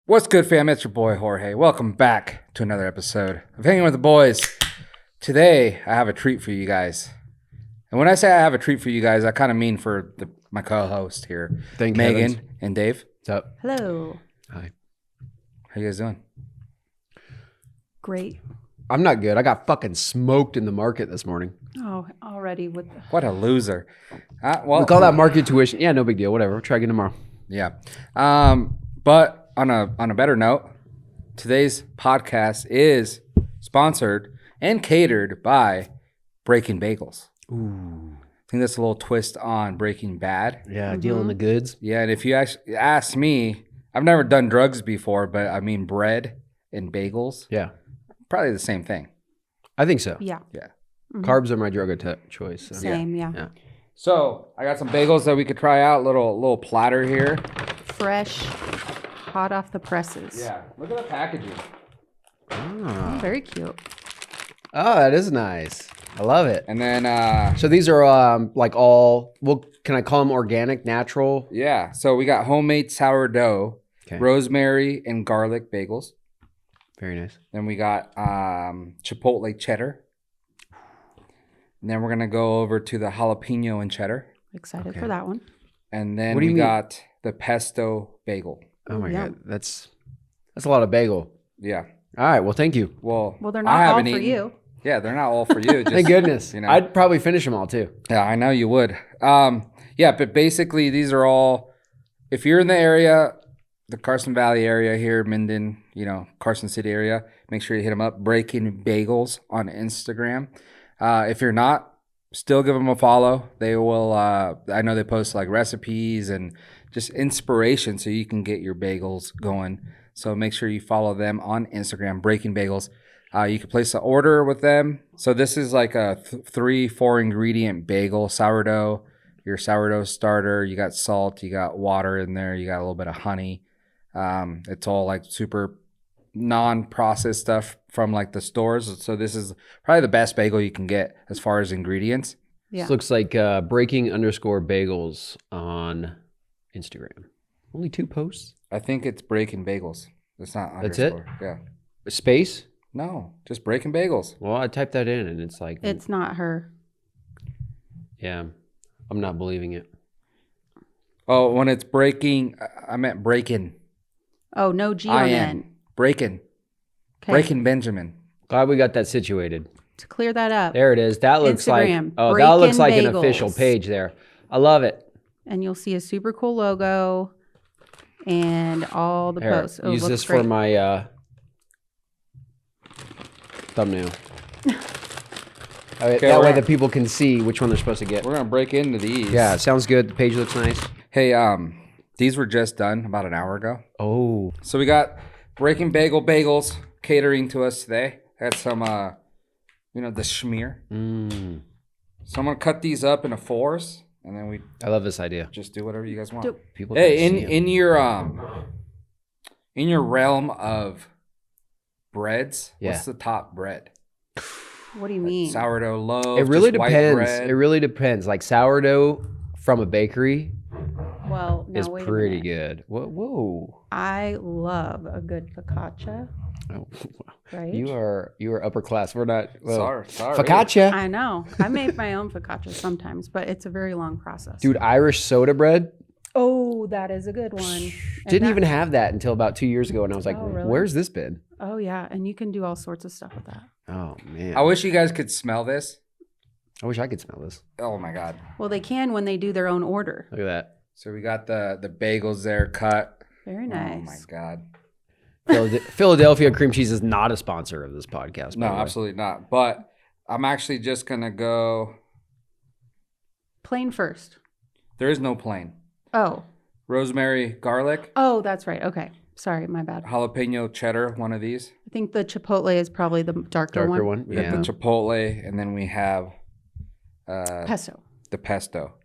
What's good, fam? It's your boy Jorge. Welcome back to another episode of Hanging with the Boys. Today, I have a treat for you guys. And when I say I have a treat for you guys, I kind of mean for my co-host here, Thank Megan heavens. and Dave. What's up? Hello. Hi. How you guys doing? Great. I'm not good. I got fucking smoked in the market this morning. Oh, already with the... What a loser. Well, We call that market tuition. Yeah, no big deal. Whatever. We'll try again tomorrow. Yeah. But on a better note, today's podcast is sponsored and catered by Breaking Bagels. Ooh. I think that's a little twist on Breaking Bad. Yeah, dealing the goods. Yeah, and if you actually ask me, I've never done drugs before, but I mean bread and bagels, Yeah, probably the same thing. I think so. Yeah. Yeah. Carbs are my drug of choice. So. Same, yeah. Yeah. So I got some bagels that we could try out. Little platter here. Fresh, hot off the presses. Yeah. Look at the packaging. Ah. Very cute. Oh, that is nice. I love it. And then So these are like all, well, can I call them organic, natural? yeah. So we got homemade sourdough, Okay. rosemary and garlic bagels. Very nice. Then we got chipotle cheddar. And then we're gonna go over to the jalapeno and cheddar. Excited for that one. And then What do you we mean? got the pesto bagel. Oh my Yum. God. That's a lot of bagel. Yeah. All right. Well, thank you. Well, Well, they're I not all haven't for eaten. you. Yeah, they're not all for you. Just, Thank goodness. you know. I'd probably finish them all too. Yeah, I know you would. Yeah, but basically these are all, if you're in the area, the Carson Valley area here, Minden, Carson City area, make sure you hit them up. Breaking Bagels on Instagram. If you're not, still give them a follow. They will, I know they post like recipes and just inspiration so you can get your bagels going. So make sure you follow them on Instagram, Breaking Bagels. You can place an order with them. So this is like a 3-4 ingredient bagel, sourdough, your sourdough starter. You got salt, you got water in there, you got a little bit of honey. It's all like super non-processed stuff from like the stores. So this is probably the best bagel you can get as far as ingredients. Yeah. This looks like breaking_bagels on Instagram. Only 2 posts. I think it's Breaking Bagels. It's not That's it? underscore. Yeah. Space? No, just Breaking Bagels. Well, I typed that in and it's like, It's not her. yeah, I'm not believing it. Oh, when it's breaking, I meant breaking. Oh, no G I on am. N. Breaking. Okay. Breaking Benjamin. Glad we got that situated. To clear that up. There it is. That looks Instagram, like, that looks like Breaking an official Bagels. page there. I love it. And you'll see a super cool logo and all the Here, posts. Oh, use looks this great. for my thumbnail. Okay, that way we're- the people can see which one they're supposed to get. We're going to break into these. Yeah, sounds good. The page looks nice. Hey, these were just done about an hour ago. Oh, So we got Breaking Bagels catering to us today. Had some, the schmear. So I'm going to cut these up into 4s, and then we I love this idea. just do whatever you guys want. Dope. People Hey, can't see 'em. in your realm of breads, Yeah. what's the top bread? What do you mean? Sourdough loaf. It really just white depends. bread? It really depends. Like sourdough from a bakery Well, now is wait a pretty minute. good. Whoa. I love a good focaccia, Oh, right? you are upper class. We're not. Well, Sorry. Focaccia. I know. I make my own focaccia sometimes, but it's a very long process. Dude, Irish soda bread. Oh, that is a good one. And Didn't that- even have that until about 2 years ago. And I was like, Oh, really? where's this been? Oh, yeah. And you can do all sorts of stuff with that. Oh, man. I wish you guys could smell this. I wish I could smell this. Oh my God. Well, they can when they do their own order. Look at that. So we got the bagels there cut. Very nice. Oh my God. Philadelphia cream cheese is not a sponsor of this podcast. No, by the way. absolutely not. But I'm actually just gonna go. Plain first. There is no plain. Oh. Rosemary, garlic, Oh, that's right. Okay. Sorry, my bad. jalapeno, cheddar. One of these. I think the chipotle is probably the darker one. We Yeah. got the chipotle, and then we have Pesto. the pesto.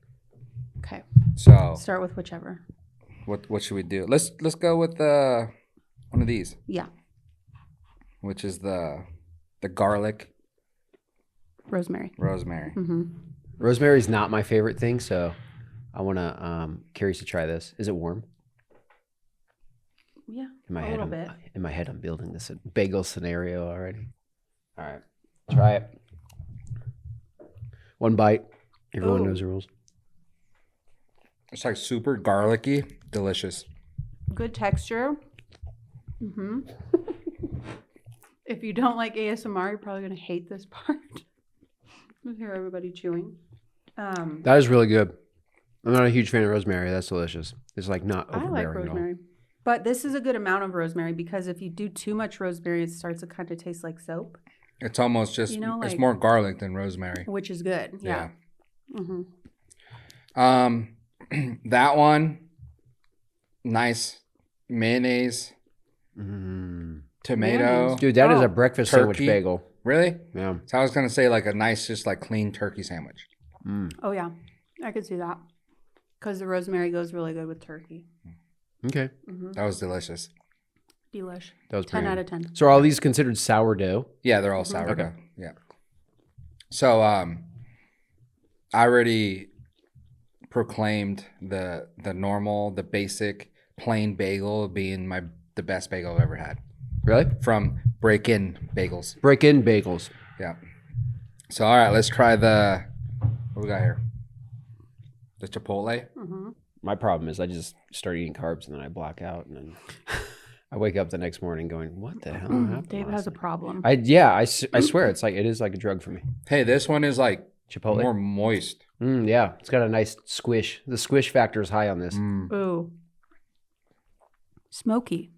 Okay. So Start with whichever. what should we do? Let's go with one of these, Yeah. which is the garlic Rosemary. rosemary. Mm-hmm. Rosemary's not my favorite thing, so I want to curious to try this. Is it warm? Yeah, In my a head, little bit. in my head, I'm building this bagel scenario already. All right, try it. One bite. Everyone Ooh. knows the rules. It's like super garlicky, delicious. Good texture. Mm-hmm. If you don't like ASMR, you're probably going to hate this part. I hear everybody chewing. That is really good. I'm not a huge fan of rosemary. That's delicious. It's like not I overbearing like at all. rosemary. But this is a good amount of rosemary because if you do too much rosemary, it starts to kind of taste like soap, It's almost just, You know, it's like- more garlic than rosemary. which is good. Yeah. Mm-hmm. That one, nice mayonnaise, tomato. Mayonnaise. Dude, that is Oh, a breakfast sandwich turkey. bagel. Really? Yeah. So I was going to say like a nice, just like clean turkey sandwich. Oh, yeah. I could see that. Because the rosemary goes really good with turkey. Okay. That was delicious. Delish. That was 10 pretty out good. of 10. So are all these considered sourdough? Yeah, they're all sourdough. Yeah. So I already proclaimed the normal, the basic plain bagel being the best bagel I've ever had Really? from Break-In Bagels. Break-in bagels. Yeah. So all right, let's try what we got here. The Chipotle. Mm-hmm. My problem is I just start eating carbs and then I black out and then I wake up the next morning going, what the hell happened? Dave last has a night?" problem. I swear it is like a drug for me. Hey, this one is like Chipotle. more moist. Yeah, it's got a nice squish. The squish factor is high on this. Ooh. Smoky.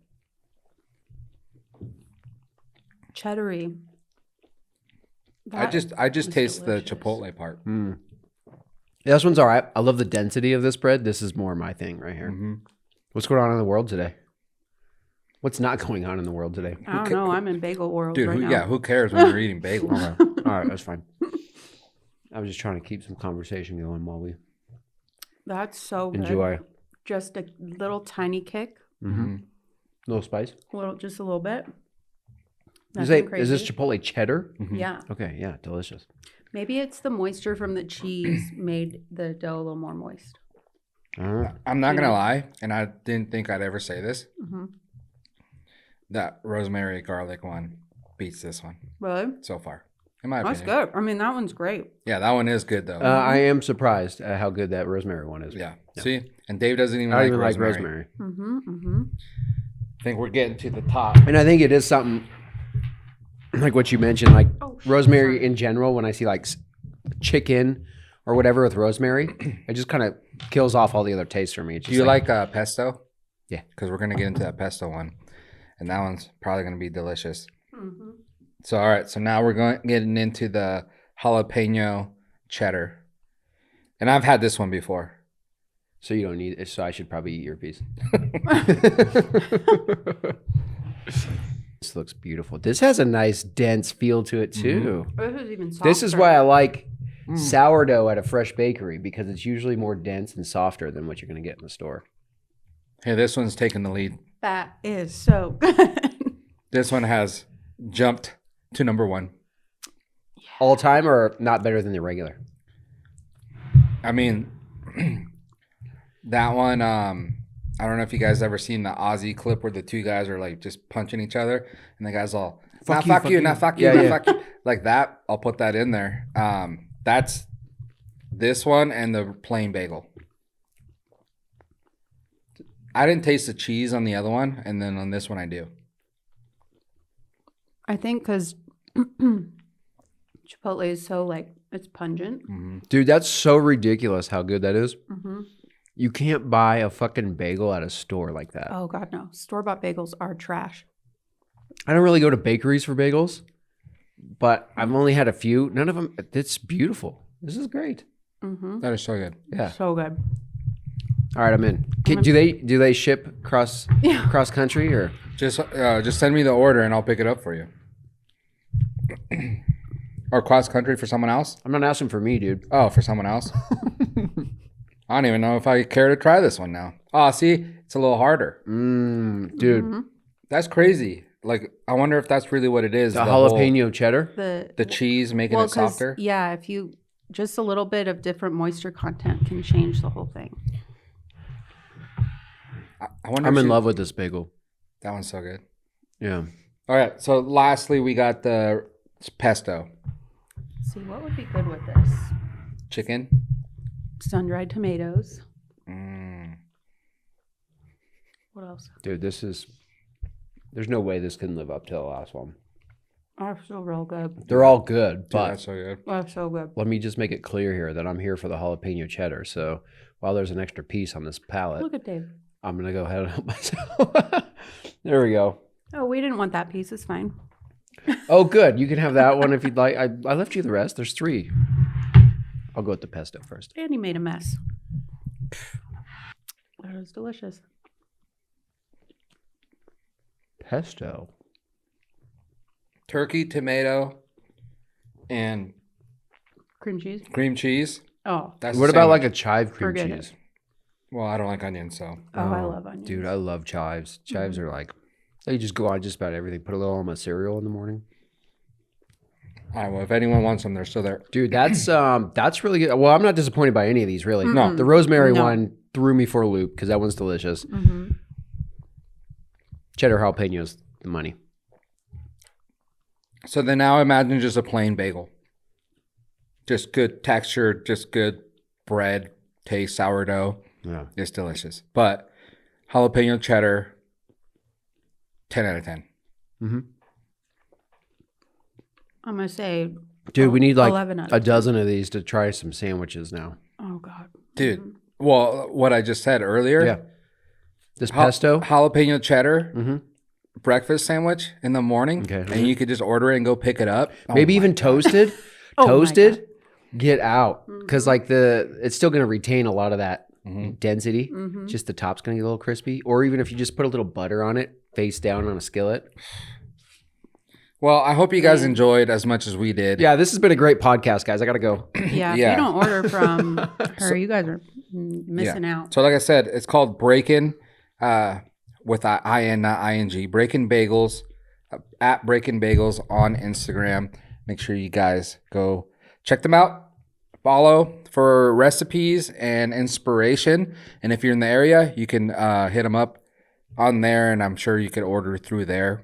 Cheddary. I just is taste delicious. the Chipotle part. Yeah, this one's all right. I love the density of this bread. This is more my thing right here. Mm-hmm. What's going on in the world today? What's not going on in the world today? I don't know. I'm in bagel world Dude, right now. who cares when you're eating bagels? All right, that's fine. I was just trying to keep some conversation going while we That's so good. enjoy. Just a little tiny kick. Little spice. Just a little bit. Is Nothing this crazy. Chipotle cheddar? Yeah. Okay, yeah, delicious. Maybe it's the moisture from the cheese made the dough a little more moist. I'm not gonna lie, and I didn't think I'd ever say this. That rosemary garlic one beats this one Really? so far, in my That's opinion. good. I mean, that one's great. Yeah, that one is good though. I am surprised at how good that rosemary one is. yeah. See, and Dave doesn't even I don't like even rosemary. like rosemary. I think we're getting to the top. And I think it is something like what you mentioned, like Oh, rosemary in general. When I see like chicken or whatever with rosemary, it just kind of kills off all the other tastes for me. It's Do just you like pesto? Yeah. Because we're gonna get into that pesto one, and that one's probably gonna be delicious. So all right, so now we're getting into the jalapeno cheddar, and I've had this one before. So you don't need it. So I should probably eat your piece. This looks beautiful. This has a nice dense feel to it too. This is even softer. This is why I like sourdough at a fresh bakery, because it's usually more dense and softer than what you're going to get in the store. Hey, this one's taking the lead. That is so good. This one has jumped to number one. All time or not better than the regular? I mean, that one. I don't know if you guys ever seen the Aussie clip where the two guys are like just punching each other, and the guy's all Fuck "Nah, you, fuck fuck you, you." nah, fuck you, Yeah, nah, yeah. fuck you," like that. I'll put that in there. That's this one and the plain bagel. I didn't taste the cheese on the other one, and then on this one I do. I think because Chipotle is so like, it's pungent. Dude, that's so ridiculous how good that is. You can't buy a fucking bagel at a store like that. Oh, God, no. Store-bought bagels are trash. I don't really go to bakeries for bagels, but I've only had a few. None of them. It's beautiful. This is great. That is so good. Yeah. So good. All right, I'm in. Do they ship cross country or? Just send me the order and I'll pick it up for you. Or cross country for someone else. I'm not asking for me, dude. Oh, for someone else. I don't even know if I care to try this one now. Oh, see, it's a little harder. Dude, That's crazy. Like, I wonder if that's really what it is. the jalapeno cheddar. The cheese making it 'cause, softer. yeah, if you just a little bit of different moisture content can change the whole thing. I wonder. I'm if in you- love with this bagel. That one's so good. Yeah. All right. So lastly, we got the pesto. Let's see, what would be good with this? Chicken. Sun-dried tomatoes. What else? Dude, there's no way this can live up to the last one. Oh, so real good. They're all good, Dude, but that's so good. Oh, so good. let me just make it clear here that I'm here for the jalapeno cheddar. So while there's an extra piece on this palette, Look at Dave. I'm going to go ahead and help myself. There we go. Oh, we didn't want that piece. It's fine. Oh, good. You can have that one if you'd like. I left you the rest. There's 3. I'll go with the pesto first. And he made a mess. That was delicious. Pesto. Turkey, tomato, and Cream cheese. cream cheese. Oh, That's What the about sandwich. like a chive cream Forget cheese? Well, I don't like onions, so. I love onions. Dude, I love chives. Chives are like, they just go on just about everything. Put a little on my cereal in the morning. All right, well, if anyone wants them, they're still there. Dude, that's really good. Well, I'm not disappointed by any of these, really. No. The rosemary No. one threw me for a loop because that one's delicious. Mm-hmm. Cheddar jalapenos, the money. So then now imagine just a plain bagel. Just good texture, just good bread, taste, sourdough. Yeah. It's delicious. But jalapeno cheddar, 10 out of 10. Mm-hmm. I'm going to say Dude, we need like 11 out of a 10. dozen of these to try some sandwiches now. Oh, God. Dude, well, what I just said earlier. Yeah. This pesto. Jalapeno cheddar Mm-hmm. breakfast sandwich in the morning. Okay. And you could just order it and go pick it up. Oh Maybe my even God. toasted. Oh my Toasted. Get out. Because like it's still going to retain a lot of that density. Mm-hmm. Just the top's going to get a little crispy. Or even if you just put a little butter on it, face down on a skillet. Well, I hope you guys enjoyed as much as we did. Yeah, this has been a great podcast, guys. I got to go. Yeah, if Yeah. you don't order from her, you guys are missing out. So like I said, it's called Breakin' with I-N, not I-N-G. Breakin' Bagels, at Breakin' Bagels on Instagram. Make sure you guys go check them out. Follow for recipes and inspiration. And if you're in the area, you can hit them up on there, and I'm sure you could order through there.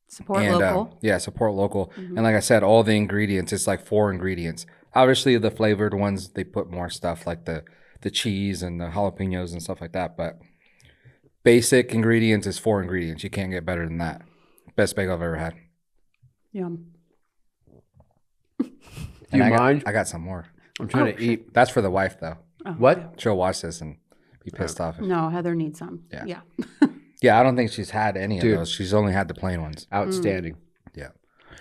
Support And, local. yeah, support local. And like I said, all the ingredients, it's like 4 ingredients. Obviously, the flavored ones, they put more stuff like the cheese and the jalapenos and stuff like that. But basic ingredients is 4 ingredients. You can't get better than that. Best bagel I've ever had. Yum. Do you mind? I got some more. I'm trying to eat. That's for the wife, though. Oh, What? okay. She'll watch this and be pissed off. No, Heather needs some. Yeah. Yeah. Yeah, I don't think she's had any Dude. of those. She's only had the plain ones. Outstanding. Yeah.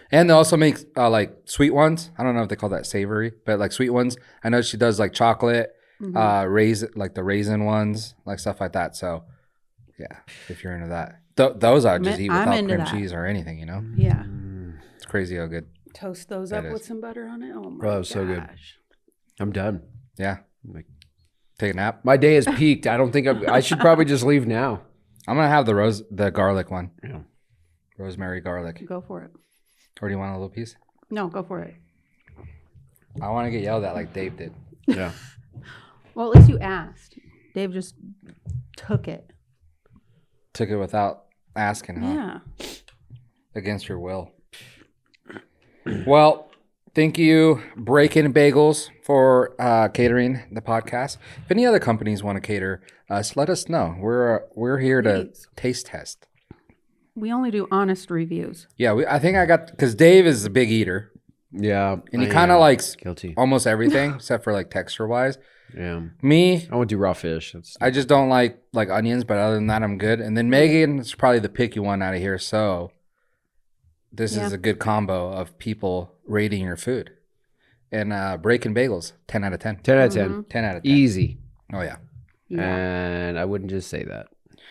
And they also make like sweet ones. I don't know if they call that savory, but like sweet ones. I know she does like chocolate, raisin, like the raisin ones, like stuff like that. So yeah, if you're into that, those I would just eat I'm without into cream that. cheese or anything, you know? Yeah. It's crazy how good. Toast those That up is. with some butter on it. Oh my Bro, that was so good. gosh. I'm done. Yeah. Like, Take a nap. my day has peaked. I don't think I should probably just leave now. I'm going to have the garlic one. Yeah. Rosemary garlic. Go for it. Or do you want a little piece? No, go for it. I want to get yelled at like Dave did. Yeah. Well, at least you asked. Dave just took it. Took it without asking, huh? Yeah. Against your will. Well, thank you, Breakin' Bagels, for catering the podcast. If any other companies want to cater us, let us know. We're here to Please. taste test. We only do honest reviews. Yeah, I think I got because Dave is a big eater Yeah. and he I kind of am. likes Guilty. almost everything except for like texture wise. Yeah. Me, I won't do raw fish. That's, I just don't like onions, but other than that, I'm good. And then Megan is probably the picky one out of here, so this Yeah. is a good combo of people rating your food. And Breakin' Bagels, 10 out of 10. 10 out of 10. 10 out of 10. Easy. Oh, yeah. Yeah. And I wouldn't just say that.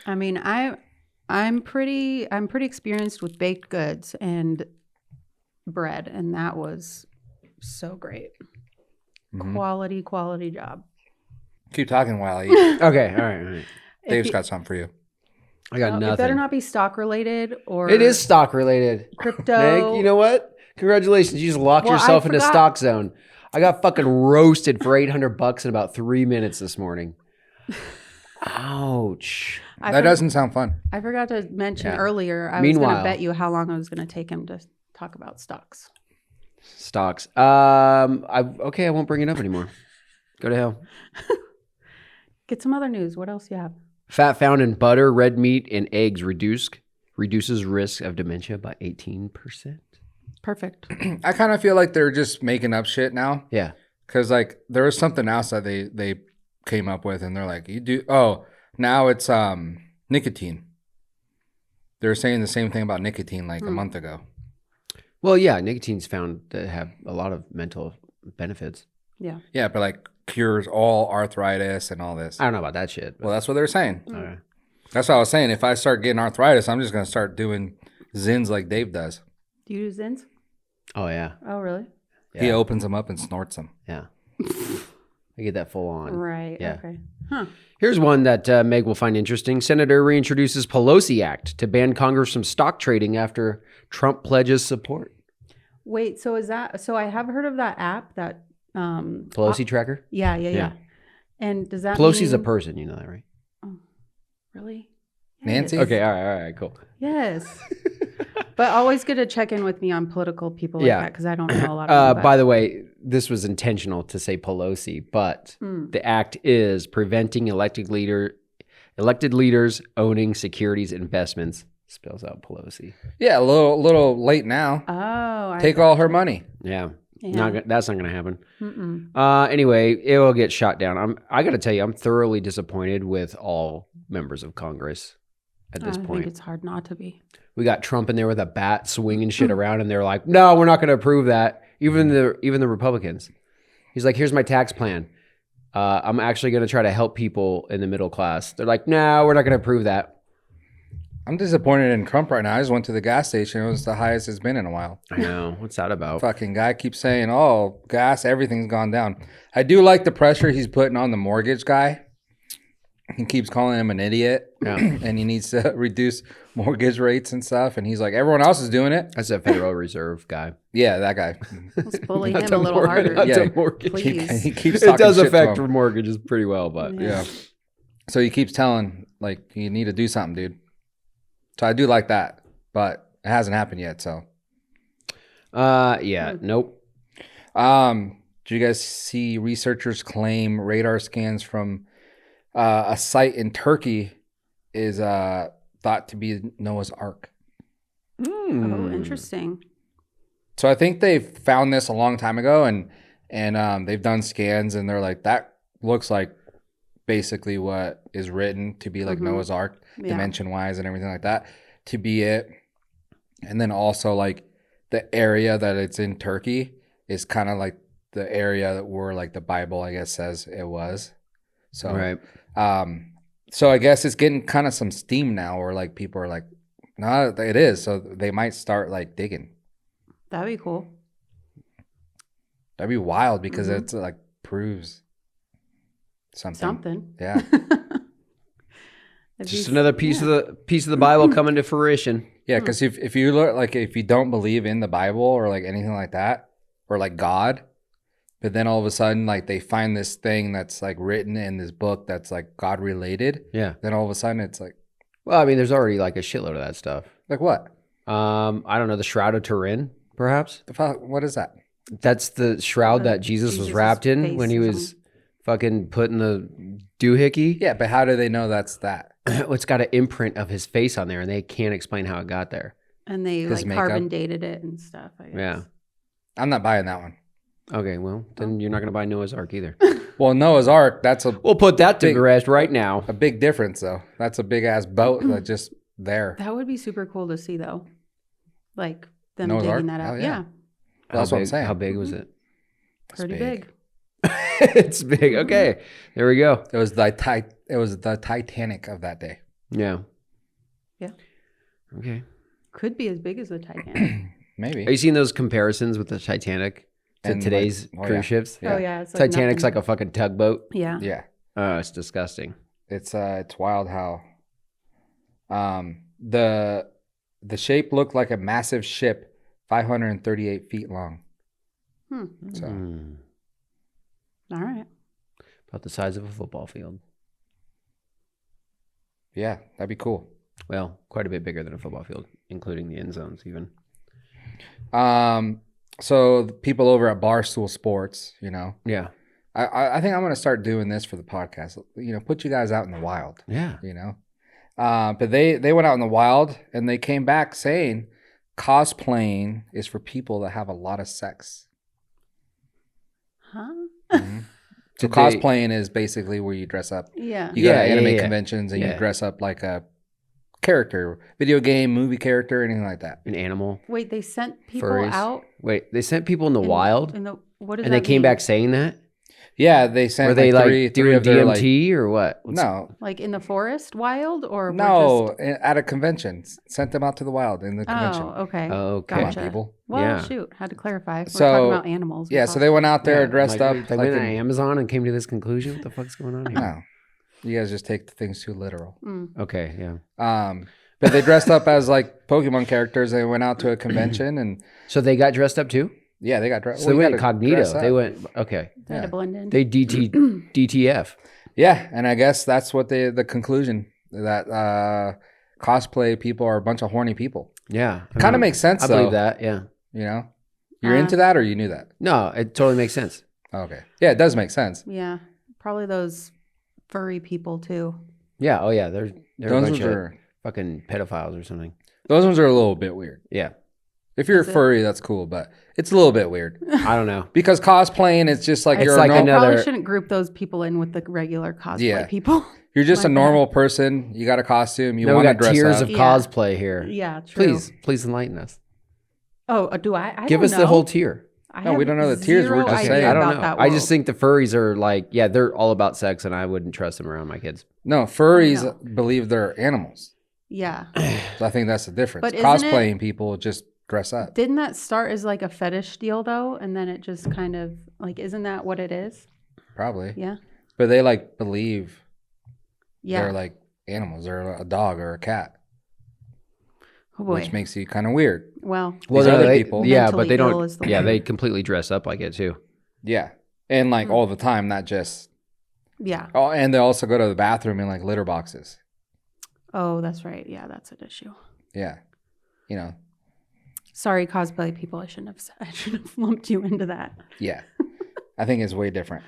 I mean, I'm pretty experienced with baked goods and bread, and that was so great. Mhm. Quality job. Keep talking while I eat. Okay. All right. If Dave's you- got something for you. I got It nothing. better not be stock related or It is stock related. crypto. Meg, you know what? Congratulations. You just locked Well, yourself I into forgot- stock zone. I got fucking roasted for $800 in about 3 minutes this morning. Ouch. That doesn't sound fun. I forgot to mention Yeah. earlier, I was going Meanwhile- to bet you how long I was going to take him to talk about stocks. Stocks. I won't bring it up anymore. Go to hell. Get some other news. What else you have? Fat found in butter, red meat, and eggs reduces risk of dementia by 18%. Perfect. I kind of feel like they're just making up shit now. Yeah. Because, like, there was something else that they came up with, and they're like, now it's nicotine. They were saying the same thing about nicotine like a month ago. Well, yeah, nicotine's found to have a lot of mental benefits. Yeah. Yeah, but, like, cures all arthritis and all this. I don't know about that shit. Well, that's what they were saying. Okay. That's what I was saying. If I start getting arthritis, I'm just going to start doing Zins like Dave does. Do you do Zins? Oh, yeah. Oh, really? Yeah. He opens them up and snorts them. Yeah. I get that full on. Right. Yeah. Okay. Huh. Here's one that Meg will find interesting. Senator reintroduces Pelosi Act to ban Congress from stock trading after Trump pledges support. Wait, so I have heard of that app that Pelosi tracker? Yeah. And does that Pelosi's a mean, person, you know that, right? really? Nancy? Yes. Okay, all right, cool. Yes. But always good to check in with me on political people like Yeah. that because I don't know a lot about By the way, this was intentional to say Pelosi, but the act is preventing elected leaders owning securities investments. Spells out Pelosi. Yeah, a little late now. Oh. Take all her money. Yeah. Yeah. That's not going to happen. Anyway, it will get shot down. I got to tell you, I'm thoroughly disappointed with all members of Congress at this I point. think it's hard not to be. We got Trump in there with a bat swinging shit around, and they're like, "No, we're not going to approve that." Even the Republicans. He's like, "Here's my tax plan. I'm actually going to try to help people in the middle class." They're like, "No, we're not going to approve that." I'm disappointed in Trump right now. I just went to the gas station. It was the highest it's been in a while. I know. What's that about? Fucking guy keeps saying, "Oh, gas, everything's gone down." I do like the pressure he's putting on the mortgage guy. He keeps calling him an idiot, and he needs to reduce mortgage rates and stuff. And he's like, everyone else is doing it. That's a Federal Reserve guy. Yeah, that guy. Let's bully Not him to a little harder. not Yeah. to mortgage. Please. He keeps It talking does shit to affect him. mortgages pretty well, but Yeah. So he keeps telling, like, you need to do something, dude. So I do like that, but it hasn't happened yet. So, nope. do you guys see researchers claim radar scans from a site in Turkey is thought to be Noah's Ark? Oh, interesting. So I think they found this a long time ago, and they've done scans, and they're like, that looks like basically what is written to be like Noah's Ark, Yeah. dimension wise and everything like that, to be it. And then also like the area that it's in Turkey is kind of like the area where like the Bible, I guess, says it was. So, Right. So I guess it's getting kind of some steam now, where like people are like, no, it is. So they might start like digging. That'd be cool. That'd be wild because it's like proves something. Yeah. Just another piece of the Bible coming to fruition. Yeah, because if you look, like, if you don't believe in the Bible or like anything like that, or like God, but then all of a sudden like they find this thing that's like written in this book that's like God related, Yeah. then all of a sudden it's like Well, I mean, there's already like a shitload of that stuff. what? I don't know, the Shroud of Turin, perhaps. The fuck? What is that? That's the shroud that Jesus was Jesus' wrapped in face when he or was fucking put in the doohickey. Yeah, but how do they know that's that? It's got an imprint of his face on there, and they can't explain how it got there. And they His like makeup. carbon dated it and stuff, I guess. Yeah. I'm not buying that one. Okay, well, then you're not going to buy Noah's Ark either. Well, Noah's Ark, that's We'll put that to Big- rest right now. a big difference though. That's a big ass boat that's just there. That would be super cool to see though. Like them Noah's digging Ark? that out. Hell yeah. yeah. That's what I'm saying. How big was it? Pretty big. big. It's big. Okay, there we go. It was the Titanic of that day. Yeah. Yeah. Okay. Could be as big as the Titanic. Maybe. Are you seeing those comparisons with the Titanic to And, today's like, oh, cruise yeah. ships? Yeah. Oh yeah. It's like Titanic's nothing. like a fucking tugboat. Yeah. Yeah. Oh, it's disgusting. It's wild how the shape looked like a massive ship, 538 feet long. So All right. About the size of a football field. Yeah, that'd be cool. Well, quite a bit bigger than a football field, including the end zones even. So the people over at Barstool Sports, you know, Yeah. I think I'm gonna start doing this for the podcast. You know, put you guys out in the wild. Yeah. You know, but they went out in the wild and they came back saying cosplaying is for people that have a lot of sex. Huh? Mhm. So Did they- cosplaying is basically where you dress up. Yeah. You go to Yeah, anime yeah. conventions and you Yeah. dress up like a character, video game, movie character, anything like that. An animal. Wait, they sent people Furries. out Wait, they sent people in the wild what does and they that came mean? back saying that? Yeah, they sent Were they like three doing of their like DMT or what? no, Like in the forest, wild, or we're no, just... at a convention. Sent them out to the wild in the convention. Oh, okay. Okay. Come on, Gotcha. people. Well, Yeah. shoot, had to clarify. We're So, talking about animals. Yeah, so they went out there dressed up. They like went to in- Amazon and came to this conclusion. What the fuck's going on here? No, you guys just take things too literal. Okay, yeah. But they dressed up as like Pokemon characters. They went out to a convention and So they got dressed up too? yeah, they got dressed. So they went incognito. They went okay. They had to blend in. They DTF. Yeah, and I guess that's what the conclusion that cosplay people are a bunch of horny people. Yeah. Kind of makes sense I though. believe that, yeah. You know, you're into that or you knew that? No, it totally makes sense. Okay, yeah, it does make sense. Yeah, probably those furry people too. Yeah, oh yeah, they're a Those bunch ones of are fucking pedophiles or something. those ones are a little bit weird. Yeah. If you're Is it? furry, that's cool, but it's a little bit weird I don't know. because cosplaying is just like It's you're like a normal, another- Probably shouldn't group those people in with the regular cosplay Yeah. people. you're just a My bad. normal person. You got a costume. You No, we want to got dress tiers up. of Yeah. cosplay here. Yeah, true. Please enlighten us. Oh, do I? Give don't us the know. whole tier. I No, we have don't know the tiers, we're zero just idea saying. I don't about know. that I just world. think the furries are like, yeah, they're all about sex, and I wouldn't trust them around my kids. No, furries No. believe they're animals. Yeah. So I think that's the difference. But isn't Cosplaying people just dress up. Didn't that start as like a fetish deal though, and then it just kind of like, isn't that what it is? Probably. Yeah. But they like believe Yeah. they're like animals or a dog or a cat, Oh boy. which makes you kind of weird. Well. These no, other they, people- yeah, Mentally but they ill don't. is the Yeah, word. they completely dress up like it too. Yeah. And like Hmm. all the time, not just. Yeah. Oh, and they also go to the bathroom in like litter boxes. Oh, that's right. Yeah, that's an issue. Yeah. You know, Sorry, cosplay people. I shouldn't have lumped you into that. yeah. I think it's way different.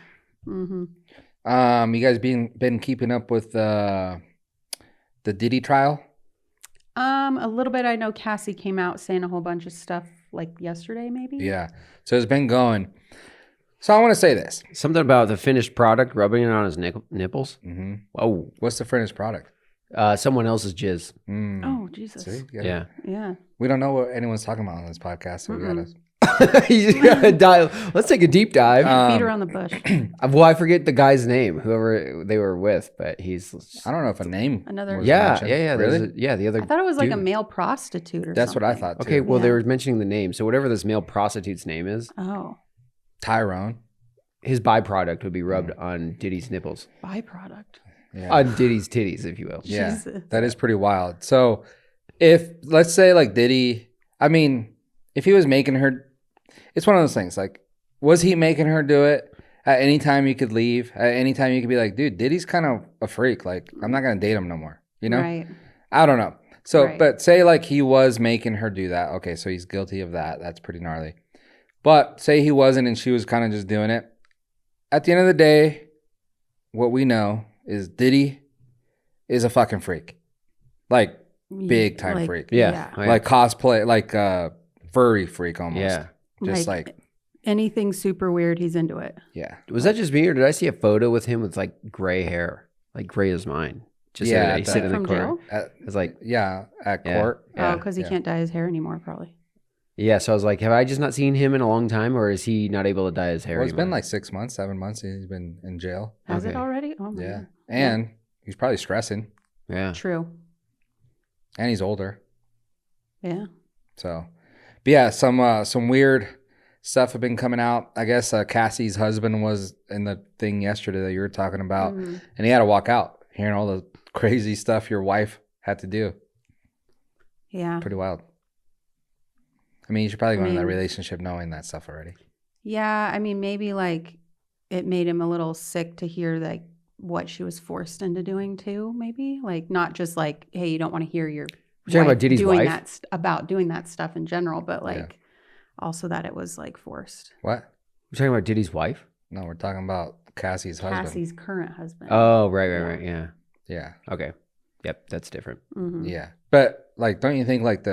Mm-hmm. You guys been keeping up with the Diddy trial? A little bit. I know Cassie came out saying a whole bunch of stuff like yesterday, maybe. Yeah. So it's been going. So I want to say this. Something about the finished product rubbing it on his nipples. Mm-hmm. Oh, What's the finished product? someone else's jizz. Mm. Oh Jesus. See? You gotta- Yeah. Yeah. We don't know what anyone's talking about on this podcast, so we gotta. You just gotta dive. Let's take a deep dive. Beat around the bush. Well, I forget the guy's name, whoever they were with, but he's. I don't know if a name. Another- was Yeah, mentioned. yeah. Really? The other. I thought it was like a dude. male prostitute or That's something. what I thought too. Okay, well, they Yeah. were mentioning the name, so whatever this male prostitute's name is, Oh, Tyrone. his byproduct would be rubbed on Diddy's nipples, byproduct. Yeah. on Diddy's titties, if you will. Yeah, Jesus. that is pretty wild. So, if let's say like Diddy, I mean, if he was making her, it's one of those things. Like, was he making her do it? At any time you could leave. At any time you could be like, dude, Diddy's kind of a freak. Like, I'm not gonna date him no more. You know? Right. I don't know. So, Right. but say like he was making her do that. Okay, so he's guilty of that. That's pretty gnarly. But say he wasn't, and she was kind of just doing it. At the end of the day, what we know is Diddy is a fucking freak. Like big time Like, freak. Yeah. Oh, yeah. Like cosplay, like furry freak almost. Yeah. Just like anything super weird, he's into it. yeah. Was that just me, or did I see a photo with him with like gray hair, like gray as mine? Just Yeah, he's sitting in the From corner. jail? It's like, Yeah, at Yeah. court. Yeah. Oh, because he Yeah. can't dye his hair anymore, probably. yeah. So I was like, have I just not seen him in a long time, or is he not able to dye his hair? Well, it's been anymore? like 6 months, 7 months. He's been in jail. Has it Okay. already? Oh my Yeah. God. And he's probably stressing. yeah. True. And he's older. Yeah. So, but yeah, some weird stuff have been coming out. I guess Cassie's husband was in the thing yesterday that you were talking about, Mhm. and he had to walk out, hearing all the crazy stuff your wife had to do. Yeah. Pretty wild. I mean, you should probably go into that mean- relationship knowing that stuff already. Yeah. I mean, maybe like it made him a little sick to hear like what she was forced into doing too, maybe. Like, not just like, hey, you don't want to hear your You're talking about Diddy's doing wife? about doing that stuff in general, but like also that it was like forced. What? We're talking about Diddy's wife? No, we're talking about Cassie's husband. Cassie's current husband. Oh, right. Yeah. Yeah. Okay. Yep, that's different. Mhm. Yeah. But like, don't you think like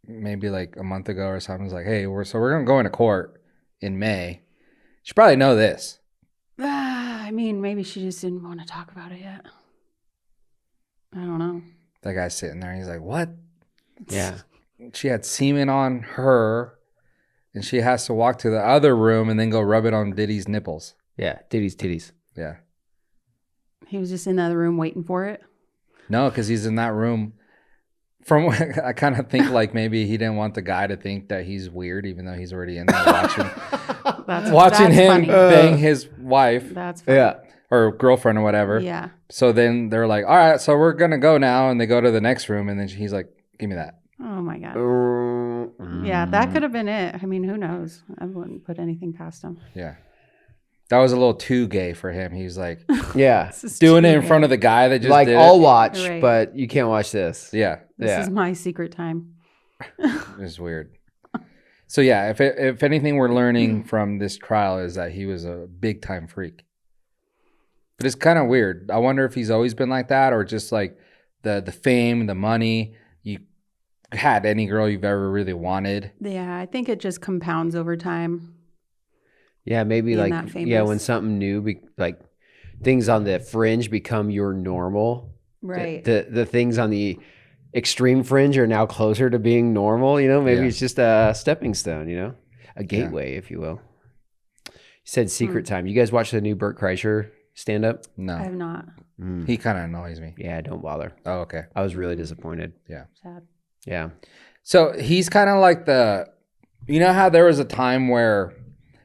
maybe like a month ago or something was like, hey, we're going to go into court in May. She probably know this. I mean, maybe she just didn't want to talk about it yet. I don't know. That guy's sitting there. And he's like, what? Yeah. She had semen on her, and she has to walk to the other room and then go rub it on Diddy's nipples. Yeah, Diddy's titties. Yeah. He was just in the other room waiting for it. No, because he's in that room. From what I kind of think, like maybe he didn't want the guy to think that he's weird, even though he's already in there watching That's him funny. bang his wife That's funny. Yeah. or girlfriend or whatever. Yeah. So then they're like, all right, so we're gonna go now, and they go to the next room, and then he's like, give me that. Oh my God. Yeah, that could have been it. I mean, who knows? I wouldn't put anything past him. Yeah. That was a little too gay for him. He was like Yeah. This is doing too it in gay. front of the guy that just Like, did I'll it. watch, Right. but you can't watch this. Yeah. This is my secret time. It's weird. So yeah, if anything we're learning from this trial is that he was a big time freak. But it's kind of weird. I wonder if he's always been like that, or just like the fame, the money. You had any girl you've ever really wanted. Yeah, I think it just compounds over time. Yeah, maybe Being like, that famous. yeah, when something new, like things on the fringe become your normal. Right. The things on the extreme fringe are now closer to being normal, you know? Maybe Yeah. it's just a stepping stone, you know? A gateway, if you will. You said secret time. You guys watch the new Bert Kreischer stand-up? I No, have not. he kind of annoys me. Yeah, don't bother. Oh, okay. I was really disappointed. Sad. Yeah. So he's kind of like you know how there was a time where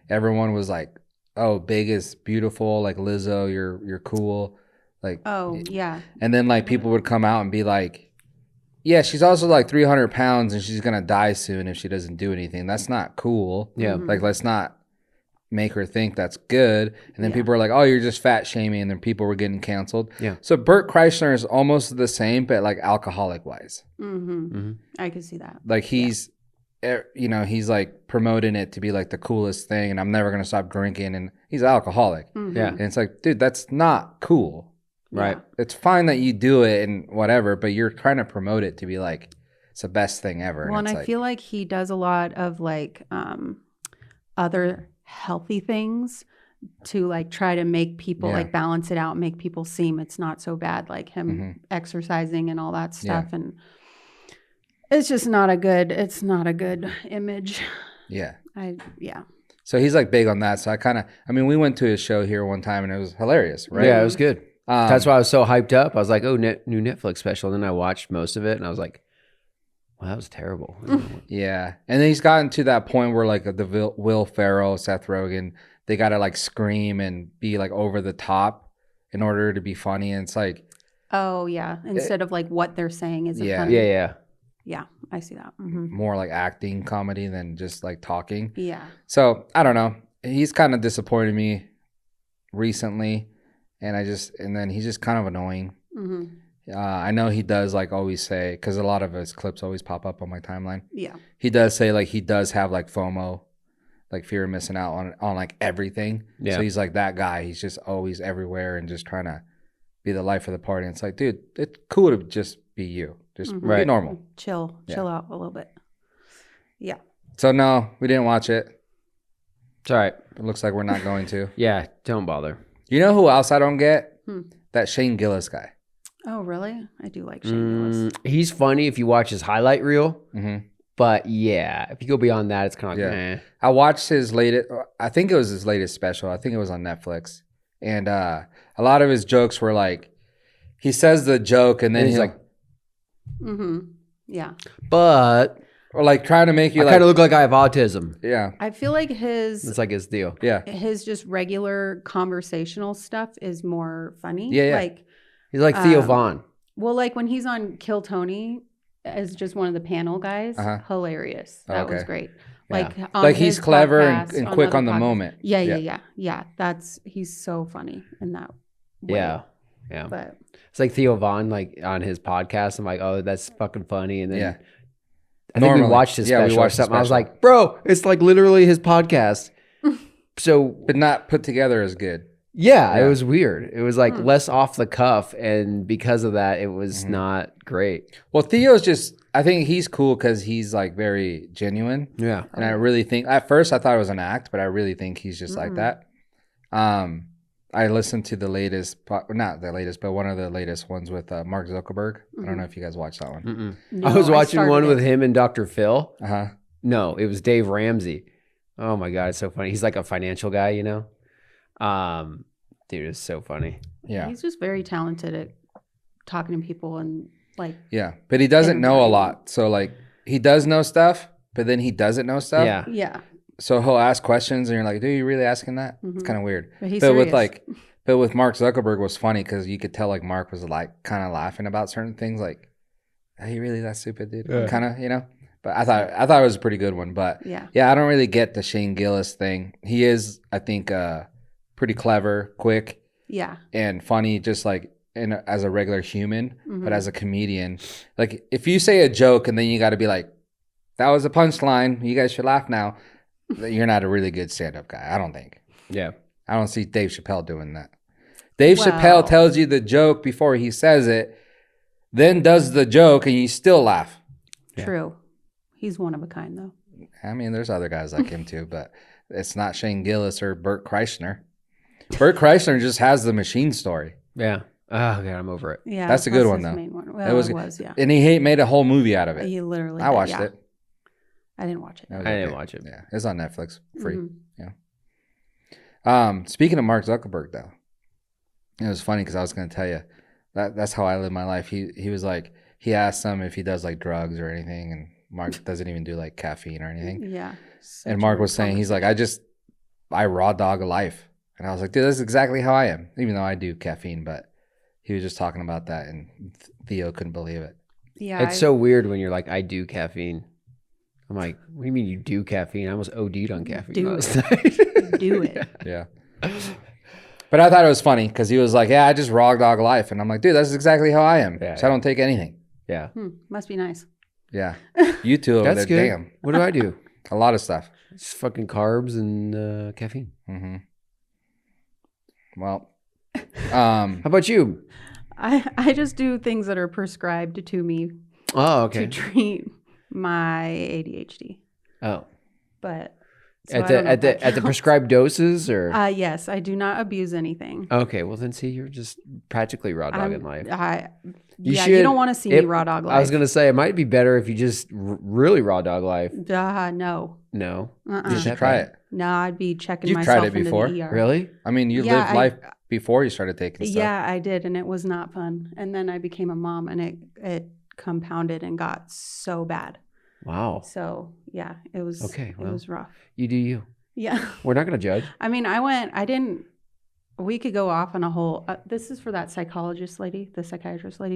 everyone was like, "Oh, big is beautiful," like Lizzo, you're cool, like. Oh, yeah. And then like people would come out and be like, "Yeah, she's also like 300 pounds and she's gonna die soon if she doesn't do anything. That's not cool. Yeah. Mhm. Like let's not make her think that's good." And then Yeah. people are like, "Oh, you're just fat shaming," and then people were getting canceled. Yeah. So Bert Kreischer is almost the same, but like alcoholic wise. Mm-hmm. Mhm. I could see that. Like he's he's like promoting it to be like the coolest thing, and I'm never gonna stop drinking, and he's an alcoholic. Mhm. Yeah. And it's like, dude, that's not cool. Right. Yeah. It's fine that you do it and whatever, but you're trying to promote it to be like it's the best thing ever. Well, and it's I like, feel like he does a lot of like other healthy things to like try to make people Yeah. like balance it out, make people seem it's not so bad, like him Mhm. exercising and all that Yeah. stuff. And it's just not a good image. yeah. Yeah. So he's like big on that. So we went to his show here one time and it was hilarious, right? Yeah, it was good. Um, That's why I was so hyped up. I was like, oh, new Netflix special. And then I watched most of it and I was like, well, that was terrible. Yeah. And then he's gotten to that point where like the Will Ferrell, Seth Rogen, they got to like scream and be like over the top in order to be funny. And it's like, Oh yeah. Instead of like what they're saying is Yeah. funny. Yeah. Yeah. I see that. Hmm. more like acting comedy than just like talking. Yeah. So I don't know. He's kind of disappointed me recently. And then he's just kind of annoying. Hmm. I know he does like always say, because a lot of his clips always pop up on my timeline. Yeah. He does say like he does have like FOMO, like fear of missing out on like everything. Yeah. So he's like that guy. He's just always everywhere and just trying to be the life of the party. And it's like, dude, it's cool to just be you. Just Mhm. be Right. normal. Chill Yeah. out a little bit. Yeah. So no, we didn't watch it. It's all right. It looks like we're not going to. Yeah, don't bother. You know who else I don't get? Hmm. That Shane Gillis guy. Oh, really? I do like Shane Gillis. He's funny if you watch his highlight reel. hmm But yeah, if you go beyond that, it's kind of like, Yeah. eh. I watched his latest. I think it was his latest special. I think it was on Netflix. And a lot of his jokes were like, he says the joke and then And he's he's like, Mm-hmm. Yeah. But or like trying to make you I like, kind of look like I have autism. yeah, I feel like his It's like his deal. yeah, just regular conversational stuff is more funny. Yeah, yeah. Like, He's like Theo Um, Vaughn. well, like when he's on Kill Tony as just one of the panel guys, Uh-huh. hilarious. Oh, That was okay. great. Like, on Like he's his clever podcast, and quick other on the podcasts. moment. Yeah. He's so funny in that way. Yeah. But It's like Theo Vaughn, like on his podcast. I'm like, oh, that's fucking funny. And then Yeah. I think we Normally. watched his Yeah, we special or watched the something. I was special. like, bro, it's like literally his podcast. So But not put together as good. yeah, Yeah. it was weird. It was like less off the cuff. And because of that, it was not great. Well, Theo's just, I think he's cool because he's like very genuine. Yeah. And I really think, at first I thought it was an act, but I really think he's just like that. I listened to the latest, not the latest, but one of the latest ones with Mark Zuckerberg. I don't know if you guys watched that one. no, I was watching started one it. with him and Dr. Phil. Uh-huh. No, it was Dave Ramsey. Oh my God, it's so funny. He's like a financial guy, you know? Dude, it's so funny. Yeah. He's just very talented at talking to people and like. Yeah. But he doesn't know a Entertaining. lot. So like he does know stuff, but then he doesn't know stuff. Yeah. Yeah. So he'll ask questions and you're like, dude, you really asking that? It's kind of weird. But he's But with serious. with Mark Zuckerberg was funny because you could tell like Mark was like kind of laughing about certain things, like, are you really that stupid, dude? Yeah. Kind of, you know. But I thought it was a pretty good one. But Yeah. I don't really get the Shane Gillis thing. He is, I think, pretty clever, quick, Yeah. and funny, just like as a regular human. Mm-hmm. But as a comedian, like if you say a joke and then you got to be like, that was a punchline, you guys should laugh now. You're not a really good stand-up guy, I don't think. Yeah. I don't see Dave Chappelle doing that. Dave Well- Chappelle tells you the joke before he says it, then does the joke, and you still laugh. Yeah. True. He's one of a kind, though. I mean, there's other guys like him too, but it's not Shane Gillis or Bert Kreischer. Bert Kreischer just has the machine story. Yeah. Oh, God, I'm over it. Yeah. That's a good one, his though. Main one. Well, It it was- was, yeah. And he made a whole movie out of it. He literally. I did, watched yeah. it. I didn't watch it. It was I didn't okay. watch it. Yeah, it's on Netflix, free. Mhm. Speaking of Mark Zuckerberg, though, it was funny because I was going to tell you that's how I live my life. He was like, he asked him if he does like drugs or anything, and Mark doesn't even do like caffeine or anything. Yeah. And Mark was saying, he's like, I raw dog a life. And I was like, dude, that's exactly how I am, even though I do caffeine. But he was just talking about that, and Theo couldn't believe it. Yeah. It's so weird when you're like, I do caffeine. I'm like, what do you mean you do caffeine? I almost OD'd on caffeine Do last it. night. Do it. Yeah. But I thought it was funny because he was like, yeah, I just raw dog life. And I'm like, dude, that's exactly how I am. Yeah, So I don't take anything. Yeah. Must be nice. Yeah. You two over That's there, good. damn. What do I do? A lot of stuff. Just fucking carbs and caffeine. Mm-hmm. Well, How about you? I just do things that are prescribed to me Oh, to okay. treat my ADHD. Oh, But so at I the don't know if that at the counts. prescribed doses, or Yes, I do not abuse anything. okay. Well, then see, you're just practically raw dog in life. You You should- don't want to see me raw dog life. I was gonna say it might be better if you just really raw dog life. No. No, you Is should that try bad? it. No, I'd be checking You've myself tried it into before? the ER. really? I mean, you Yeah, lived life before you started taking stuff. Yeah, I did, and it was not fun. And then I became a mom, and it compounded and got so bad. Wow. So yeah, it was Okay, It well. was rough. You do you. Yeah. We're not gonna judge. I mean, we could go off on a whole, this is for that psychiatrist lady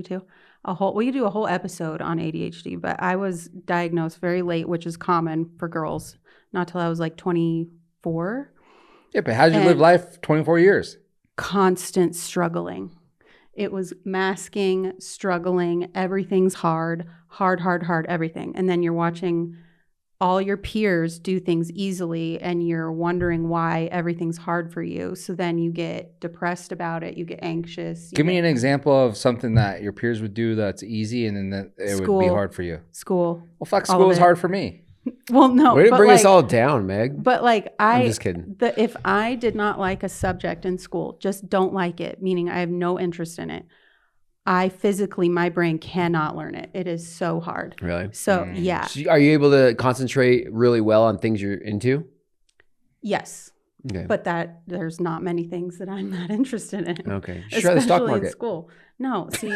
too. We could do a whole episode on ADHD, but I was diagnosed very late, which is common for girls, not till I was like 24. Yeah, but how'd you live And- life 24 years? Constant struggling. It was masking, struggling, everything's hard, everything. And then you're watching all your peers do things easily and you're wondering why everything's hard for you. So then you get depressed about it, you get anxious. Give me an example of something that your peers would do that's easy and then that it would be School. hard for you. School. Well, fuck, All school of is it. hard for me. Well, no. Way to but bring us like- all down, Meg. But like I'm just kidding. if I did not like a subject in school, just don't like it, meaning I have no interest in it, my brain cannot learn it. It is so hard. Really? So yeah. So are you able to concentrate really well on things you're into? Yes. Okay. But there's not many things that I'm not interested in. Okay. You should try the stock Especially in market. school. No, see,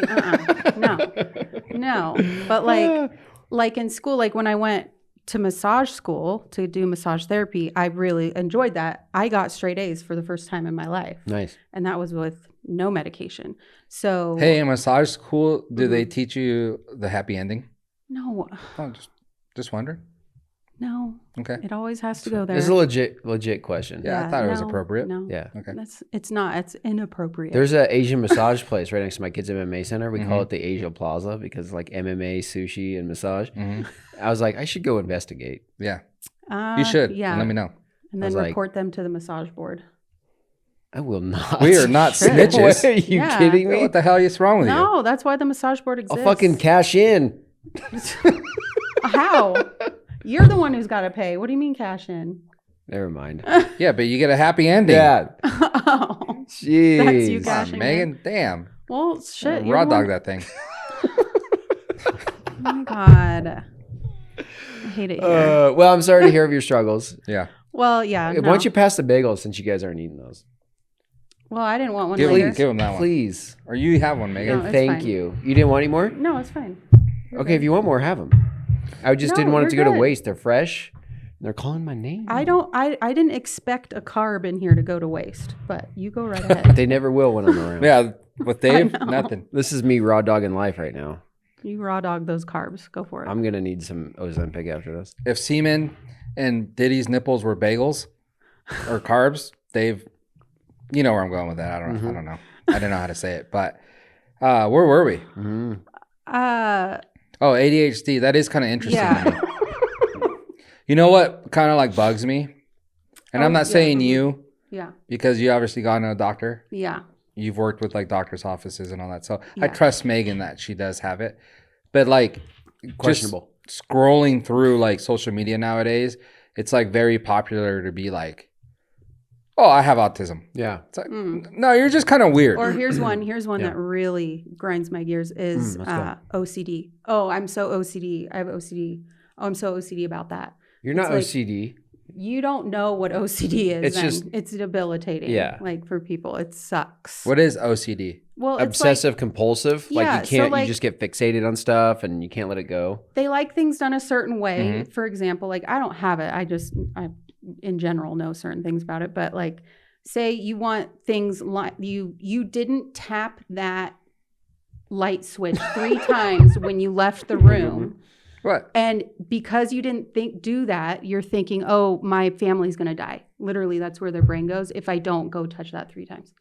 no. But like in school, like when I went to massage school to do massage therapy, I really enjoyed that. I got straight A's for the first time in my life. Nice. And that was with no medication. So Hey, in massage school, do Mm-hmm. they teach you the happy ending? no. Oh, just wondering. No. Okay. It always has to go there. This is a legit question. Yeah, I thought it was no, appropriate. No. Yeah. Okay. It's not. It's inappropriate. There's an Asian massage place right next to my kids' MMA center. We call it the Asia Plaza because it's like MMA, sushi, and massage. I was like, I should go investigate. Yeah. You should. Yeah. And let me know. And I was then like- report them to the massage board. I will not. We are not Should. snitches. Are you Yeah. kidding me? What the hell is wrong with you? No, that's why the massage board exists. I'll fucking cash in. How? You're the one who's got to pay. What do you mean cash in? Never mind. Yeah, but you get a happy ending. Yeah. Oh, Jeez. That's you Come on, cashing in. Megan. Damn. well, shit. you're Raw the dog one- that thing. Oh my god, I hate it here. Well, I'm sorry to hear of your struggles. Yeah. Well, yeah. Why No. don't you pass the bagels since you guys aren't eating those? Well, I didn't want one Give later. him that one. Please. Or you have one, Megan. No, And it's thank fine. you. You didn't want any more? No, it's fine. Okay, if you want more, have them. I just No, didn't want it to you're go to good. waste. They're fresh. They're calling my name. I didn't expect a carb in here to go to waste, but you go right ahead. They never will when I'm around. Yeah, with Dave, know. nothing. This is me raw dogging life right now. You raw dog those carbs. Go for it. I'm gonna need some Ozempic after this. If semen and Diddy's nipples were bagels or carbs, Dave, you know where I'm going with that. I don't know. I didn't know how to say it, but where were we? Oh, ADHD. That is kind of interesting to me. yeah. You know what kind of like bugs me? And I'm Oh, not yeah, saying you Yeah. because you obviously gone to a doctor. Yeah. You've worked with like doctors' offices and all that. So I Yeah. trust Megan that she does have it. But like Questionable. just scrolling through like social media nowadays, it's like very popular to be like, oh, I have autism. Yeah. It's like, no, you're just kind of weird. Or here's one Yeah. that really grinds my gears is let's go. OCD. Oh, I'm so OCD. I have OCD. Oh, I'm so OCD about that. You're not It's like- OCD. You don't know what OCD is. It's then. just- it's debilitating. Yeah. Like for people, it sucks. What is OCD? Well, it's Obsessive compulsive. Like Yeah, you so, can't. like- you just get fixated on stuff and you can't let it go. they like things done a certain way. Mm-hmm. For example, like I don't have it. I in general know certain things about it. But like, say you want things like you didn't tap that light switch 3 times when you left the room. What? And because you didn't do that, you're thinking, oh, my family's going to die. Literally, that's where their brain goes if I don't go touch that 3 times.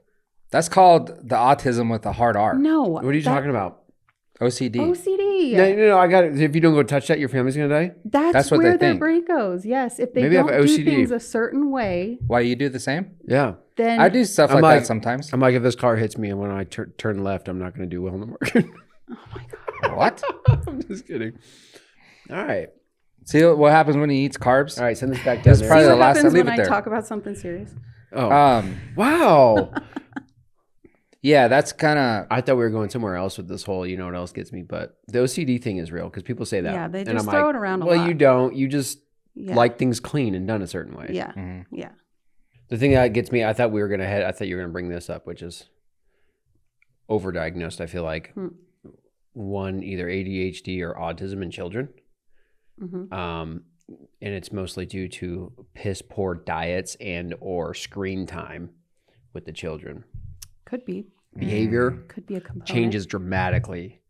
That's called the autism with a hard R. No. What are you talking about? OCD. OCD. No, I got it. If you don't go touch that, your family's gonna die. That's what where they their think. brain goes. Yes. If they Maybe I have don't do OCD. things a certain way, Why you do the same? Yeah. then I do stuff I'm like like- that sometimes. I'm like, if this car hits me and when I turn left, I'm not gonna do well in the market. What? I'm just kidding. All right. See what happens when he eats carbs? All right. Send this back down That's there. probably see the what last happens time. Leave when it I there. talk about something serious. Oh. Wow. Yeah, that's kind of. I thought we were going somewhere else with this whole, you know what else gets me, but the OCD thing is real because people say that. Yeah, they And just I'm throw like, it around a well, lot. you don't. You just Yeah. like things clean and done a certain way. Yeah. Mm-hmm. Yeah. The thing that gets me, I thought you were gonna bring this up, which is overdiagnosed. I feel like one, either ADHD or autism in children. Mm-hmm. And it's mostly due to piss poor diets and or screen time with the children. Could be. Behavior Could be a component. changes dramatically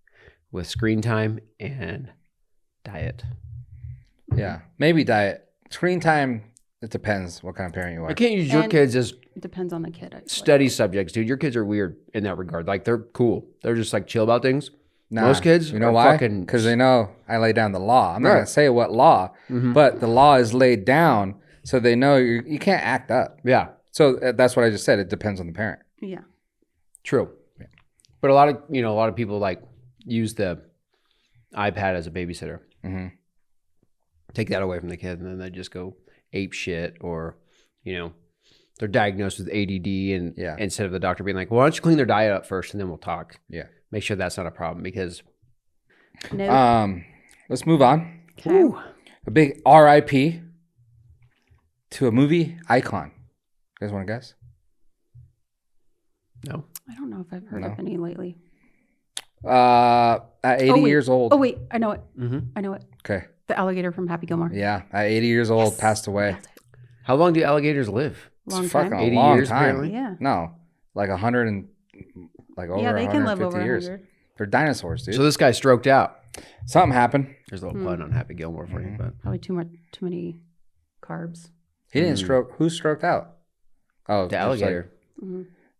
with screen time and diet. Yeah, maybe diet. Screen time. It depends what kind of parent you are. I can't use your And- kids as It depends on the kid. I feel like. study subjects, dude. Your kids are weird in that regard. Like they're cool. They're just like chill about things. Nah, Most kids you know are why? fucking- Because they know I lay down the law. I'm not Right. gonna say what law, but the law is laid down, so they know you can't act up. Yeah, So that's what I just said. It depends on the parent. Yeah. true. But a lot of people like use the iPad as a babysitter. Mm-hmm. Take that away from the kid, and then they just go ape shit, or they're diagnosed with ADD, and Yeah. instead of the doctor being like, "Well, why don't you clean their diet up first, and then we'll talk." Yeah. Make sure that's not a problem because No. Let's move on. Okay. A big RIP to a movie icon. You guys want to guess? no. I don't know if I've heard No. of any lately. At 80 wait. years old. Oh wait, I know it. Mm-hmm. I know it. Okay. The alligator from Happy Gilmore. Yeah. At 80 years old, passed away. Nailed it. How long do alligators live? Long It's time. fucking a 80 long years, time. apparently? Yeah. No, like 100 and like over Yeah, they can live 150 over years. 100. They're dinosaurs, dude. So this guy stroked out. Something happened. There's a little pun on Happy Gilmore for you, but Probably too many carbs. He didn't stroke. Who stroked out? Oh, the just alligator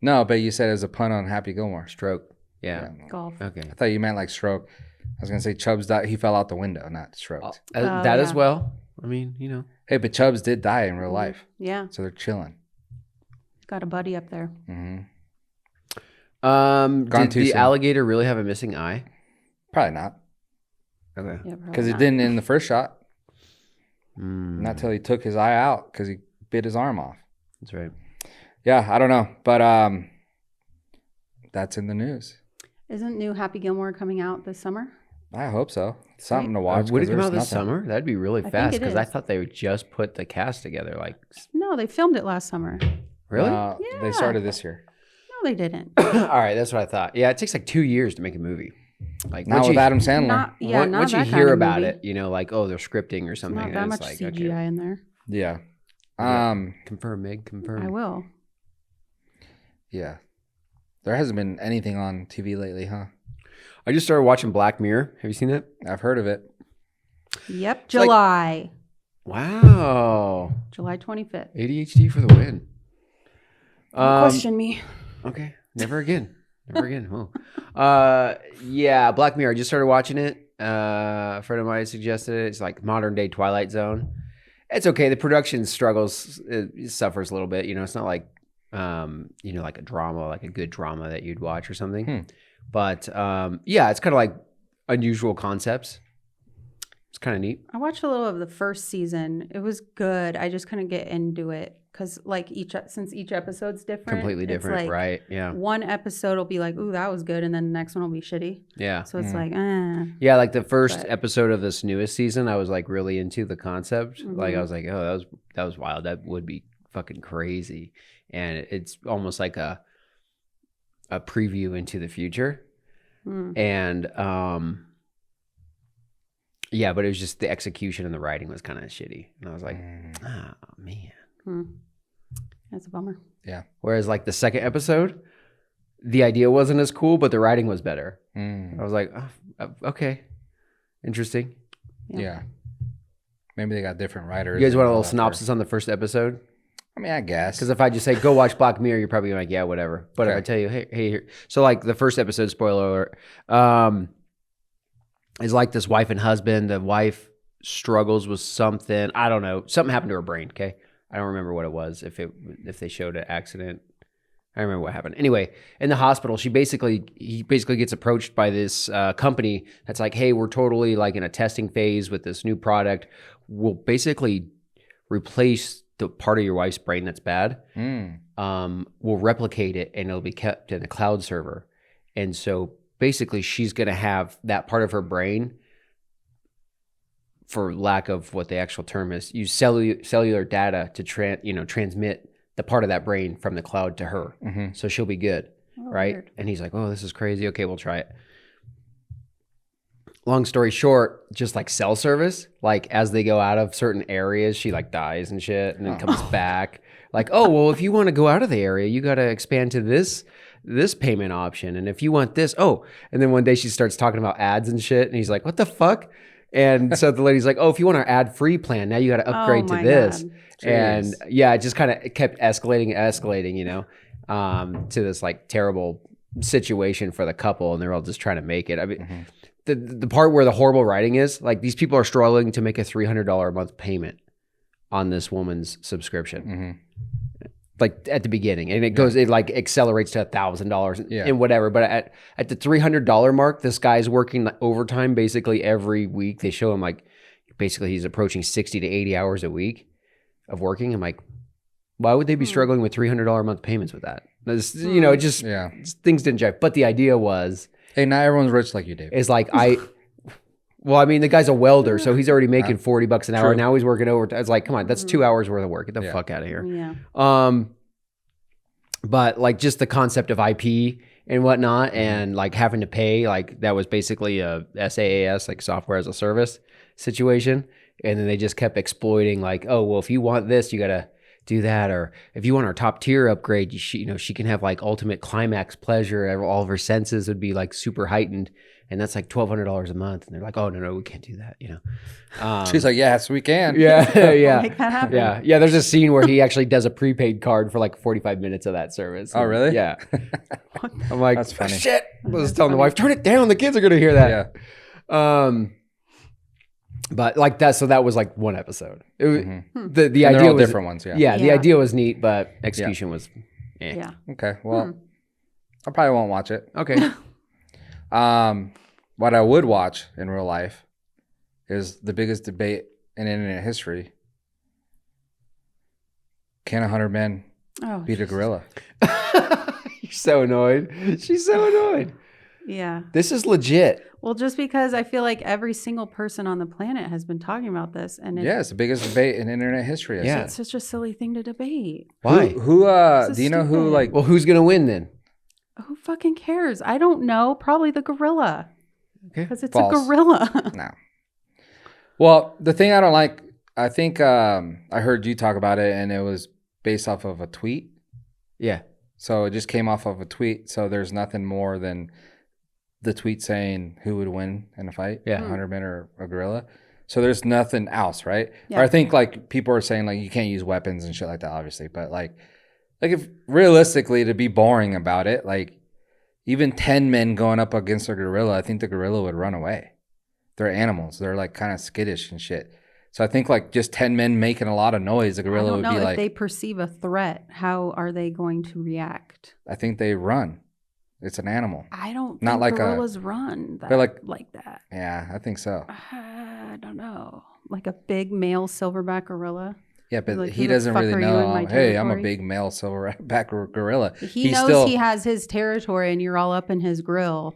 no, but you said it was a pun on Happy Gilmore. stroke. Yeah. Golf. Okay. I thought you meant like stroke. I was gonna say Chubbs died. He fell out the window, not stroked. That as yeah. well. I mean, you know. Hey, but Chubbs did die in real life, Yeah. so they're chilling. Got a buddy up there. Gone Did too the soon. alligator really have a missing eye? Probably not, Okay. Yeah, probably because it not. didn't in the first shot. Mm, Not till he took his eye out because he bit his arm off. that's right. Yeah, I don't know, but that's in the news. Isn't new Happy Gilmore coming out this summer? I hope so. Something to watch. Would it 'cause come there's out this nothing. summer? That'd be really think fast it because I is. thought they would just put the cast together. Like, No, they filmed it last summer. really? Yeah. They started this year. No, they didn't. All right, that's what I thought. Yeah, it takes like 2 years to make a movie. Like Not once with you, Adam Sandler. Not once you that hear kind of about movie. it, you know, like, oh, they're scripting or something. Not that and much it's like, CGI okay. in there. Yeah. Yeah. Confirm, Meg, confirm. I will. Yeah. There hasn't been anything on TV lately, huh? I just started watching Black Mirror. Have you seen that? I've heard of it. Yep, like- July. Wow. July 25th. ADHD for the win. Don't question me. Okay. Never again. Never again. Oh. Yeah, Black Mirror. I just started watching it. A friend of mine suggested it. It's like modern day Twilight Zone. It's okay. The production struggles. It suffers a little bit. You know, it's not like, you know, like a drama, like a good drama that you'd watch or something. But yeah, it's kind of like unusual concepts. It's kind of neat. I watched a little of the first season. It was good. I just couldn't get into it because, like, since each episode's different, Completely it's different, like right? Yeah. One episode will be like, "Ooh, that was good," and then the next one will be shitty. Yeah. So it's like, Yeah, like the first But- episode of this newest season, I was like really into the concept. Like I was like, oh, that was wild. That would be fucking crazy. And it's almost like a preview into the future. And yeah, but it was just the execution and the writing was kind of shitty. And I was like, oh man. That's a bummer. Yeah. Whereas like the second episode, the idea wasn't as cool, but the writing was better. I was like, oh, okay, interesting. Yeah. Maybe they got different writers. You guys want a and all little that synopsis on the first episode? I mean, I guess. Because if I just say go watch Black Mirror, you're probably like, yeah, whatever. But if Okay. I tell you, hey, here. So like the first episode, spoiler alert, is like this wife and husband. The wife struggles with something. I don't know. Something happened to her brain. Okay, I don't remember what it was. If they showed an accident, I remember what happened. Anyway, in the hospital, he basically gets approached by this company that's like, hey, we're totally like in a testing phase with this new product. We'll basically replace the part of your wife's brain that's bad. We'll replicate it and it'll be kept in a cloud server. And so basically she's going to have that part of her brain, for lack of what the actual term is, use cellular data to transmit the part of that brain from the cloud to her. So she'll be good. Right. Weird. And he's like, oh, this is crazy. Okay, we'll try it. Long story short, just like cell service, like as they go out of certain areas, she like dies and shit and then comes back. Like, oh, well, if you want to go out of the area, you got to expand to this payment option. And if you want this, and then one day she starts talking about ads and shit. And he's like, what the fuck? And so the lady's like, oh, if you want our ad-free plan, now you got to upgrade to my this. God. And yeah, it just kind of kept escalating, you know, to this like terrible situation for the couple. And they're all just trying to make it. I mean, the part where the horrible writing is, like, these people are struggling to make a $300 a month payment on this woman's subscription. Like at the beginning, and it like accelerates to $1,000 and whatever. But at the $300 mark, this guy's working like overtime basically every week. They show him like basically he's approaching 60 to 80 hours a week of working. I'm like, why would they be struggling with $300 a month payments with that? You know, it just things didn't jive. But the idea was, hey, not everyone's rich like you, Dave. is like well, I mean, the guy's a welder, so he's already making $40 an hour. Now he's working overtime. It's like, come on, that's 2 hours worth of work. Get the fuck out of here. Yeah. But like just the concept of IP and whatnot, and like having to pay, like that was basically a SaaS, like software as a service situation. And then they just kept exploiting, like, oh, well, if you want this, you got to do that. Or if you want our top tier upgrade, she can have like ultimate climax pleasure. All of her senses would be like super heightened. And that's like $1,200 a month. And they're like, oh, no, we can't do that, She's like, yes, we can. Yeah, yeah. Make that happen. Yeah, yeah. There's a scene where he actually does a prepaid card for like 45 minutes of that service. Oh, really? Yeah. I'm like, That's funny. shit. I was telling the wife, turn it down. The kids are going to hear that. Yeah. But like that, so that was like one episode. It was, the And they're idea all was different ones. Yeah. Yeah, the Yeah. idea was neat, but execution was Yeah. Okay. Well, I probably won't watch it. okay. What I would watch in real life is the biggest debate in internet history. Can 100 men Oh, beat a gorilla? You're so annoyed. She's so annoyed. yeah. This is legit. Well, just because I feel like every single person on the planet has been talking about this, and Yeah, it's the biggest debate in internet history. I Yeah. said. it's such a silly thing to debate. Why? Who This is do you know who stupid. like Well, who's gonna win then? Who fucking cares? I don't know. Probably the gorilla. Okay. Because it's False. a gorilla. No. Well, the thing I don't like, I think I heard you talk about it, and it was based off of a tweet. Yeah. So it just came off of a tweet. So there's nothing more than the tweet saying who would win in a fight, Yeah. 100 men or a gorilla. So there's nothing else, right? Yeah. Or I think like people are saying like you can't use weapons and shit like that, obviously. But like if realistically to be boring about it, like even 10 men going up against a gorilla, I think the gorilla would run away. They're animals. They're like kind of skittish and shit. So I think like just 10 men making a lot of noise, the I gorilla don't would know be if like, they perceive a threat. How are they going to react? I think they run. It's an animal. I don't Not think like a- gorillas run that, they're like- like that. Yeah, I think so. I don't know. Like a big male silverback gorilla. Yeah, but Like, he who the doesn't fuck really are you in know. my Hey, I'm a territory? big male silverback gorilla. He knows still, he has his territory and you're all up in his grill.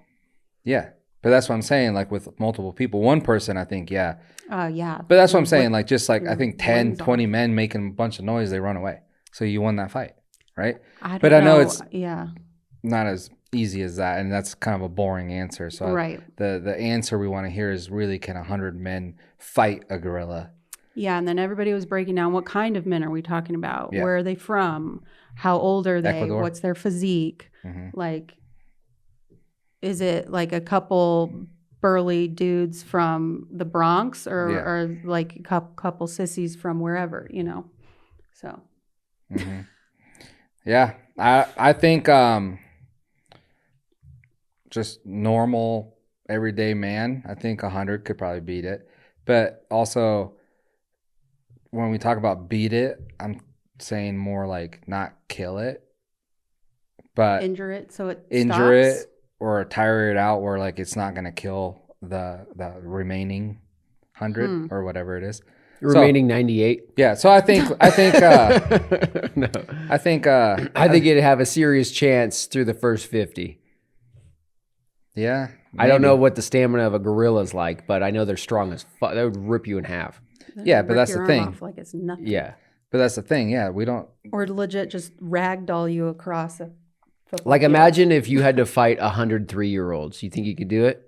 Yeah, but that's what I'm saying. Like with multiple people, one person, I think, yeah. Yeah. But that's what I'm With- saying. Like just like I your think 10, wings 20 off. men making a bunch of noise, they run away. So you won that fight, right? But I know it's- yeah. Not as easy as that, and that's kind of a boring answer. So Right. the answer we want to hear is really, can 100 men fight a gorilla? Yeah, and then everybody was breaking down what kind of men are we talking about? Yeah. Where are they from? How old are they? Ecuador. What's their physique? Mhm. Like, is it like a couple burly dudes from the Bronx or, Yeah. or like a couple sissies from wherever, So, Mhm. Yeah, I think just normal everyday man, I think 100 could probably beat it. But also when we talk about beat it, I'm saying more like not kill it, but injure it so it injure stops. it or tire it out where like it's not gonna kill the remaining 100 or whatever it is. Remaining 98. Yeah, so I think No. I think I think it'd have a serious chance through the first 50. yeah. I don't maybe. know what the stamina of a gorilla's like, but I know they're strong as fuck. They would rip you in half. Yeah, but Rip that's your the arm thing. off like it's nothing. Yeah. But that's the thing. Yeah, we don't. Or legit just ragdoll you across a football Like field. imagine if you had to fight 103-year-olds. You think you could do it?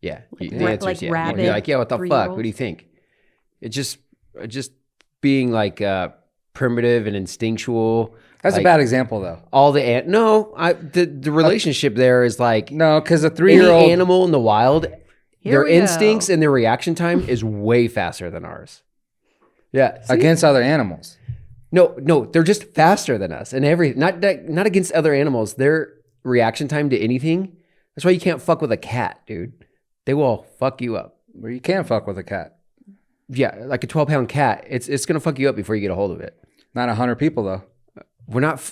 Yeah. Like the ra- answer is like yeah. You'd be rabid like, yeah, what the fuck? What 3-year-olds? do you think? It's just being like primitive and instinctual. That's Like, a bad example, though. All the the relationship there is like No, because a any 3-year-old. animal in the wild, Here their we go. instincts and their reaction time is way faster than ours. Yeah. see? Against other animals. No, they're just faster than us, and not against other animals. Their reaction time to anything. That's why you can't fuck with a cat, dude. They will fuck you up. Where you can't fuck with a cat. Yeah, like a 12-pound cat, it's gonna fuck you up before you get a hold of it. Not 100 people, though.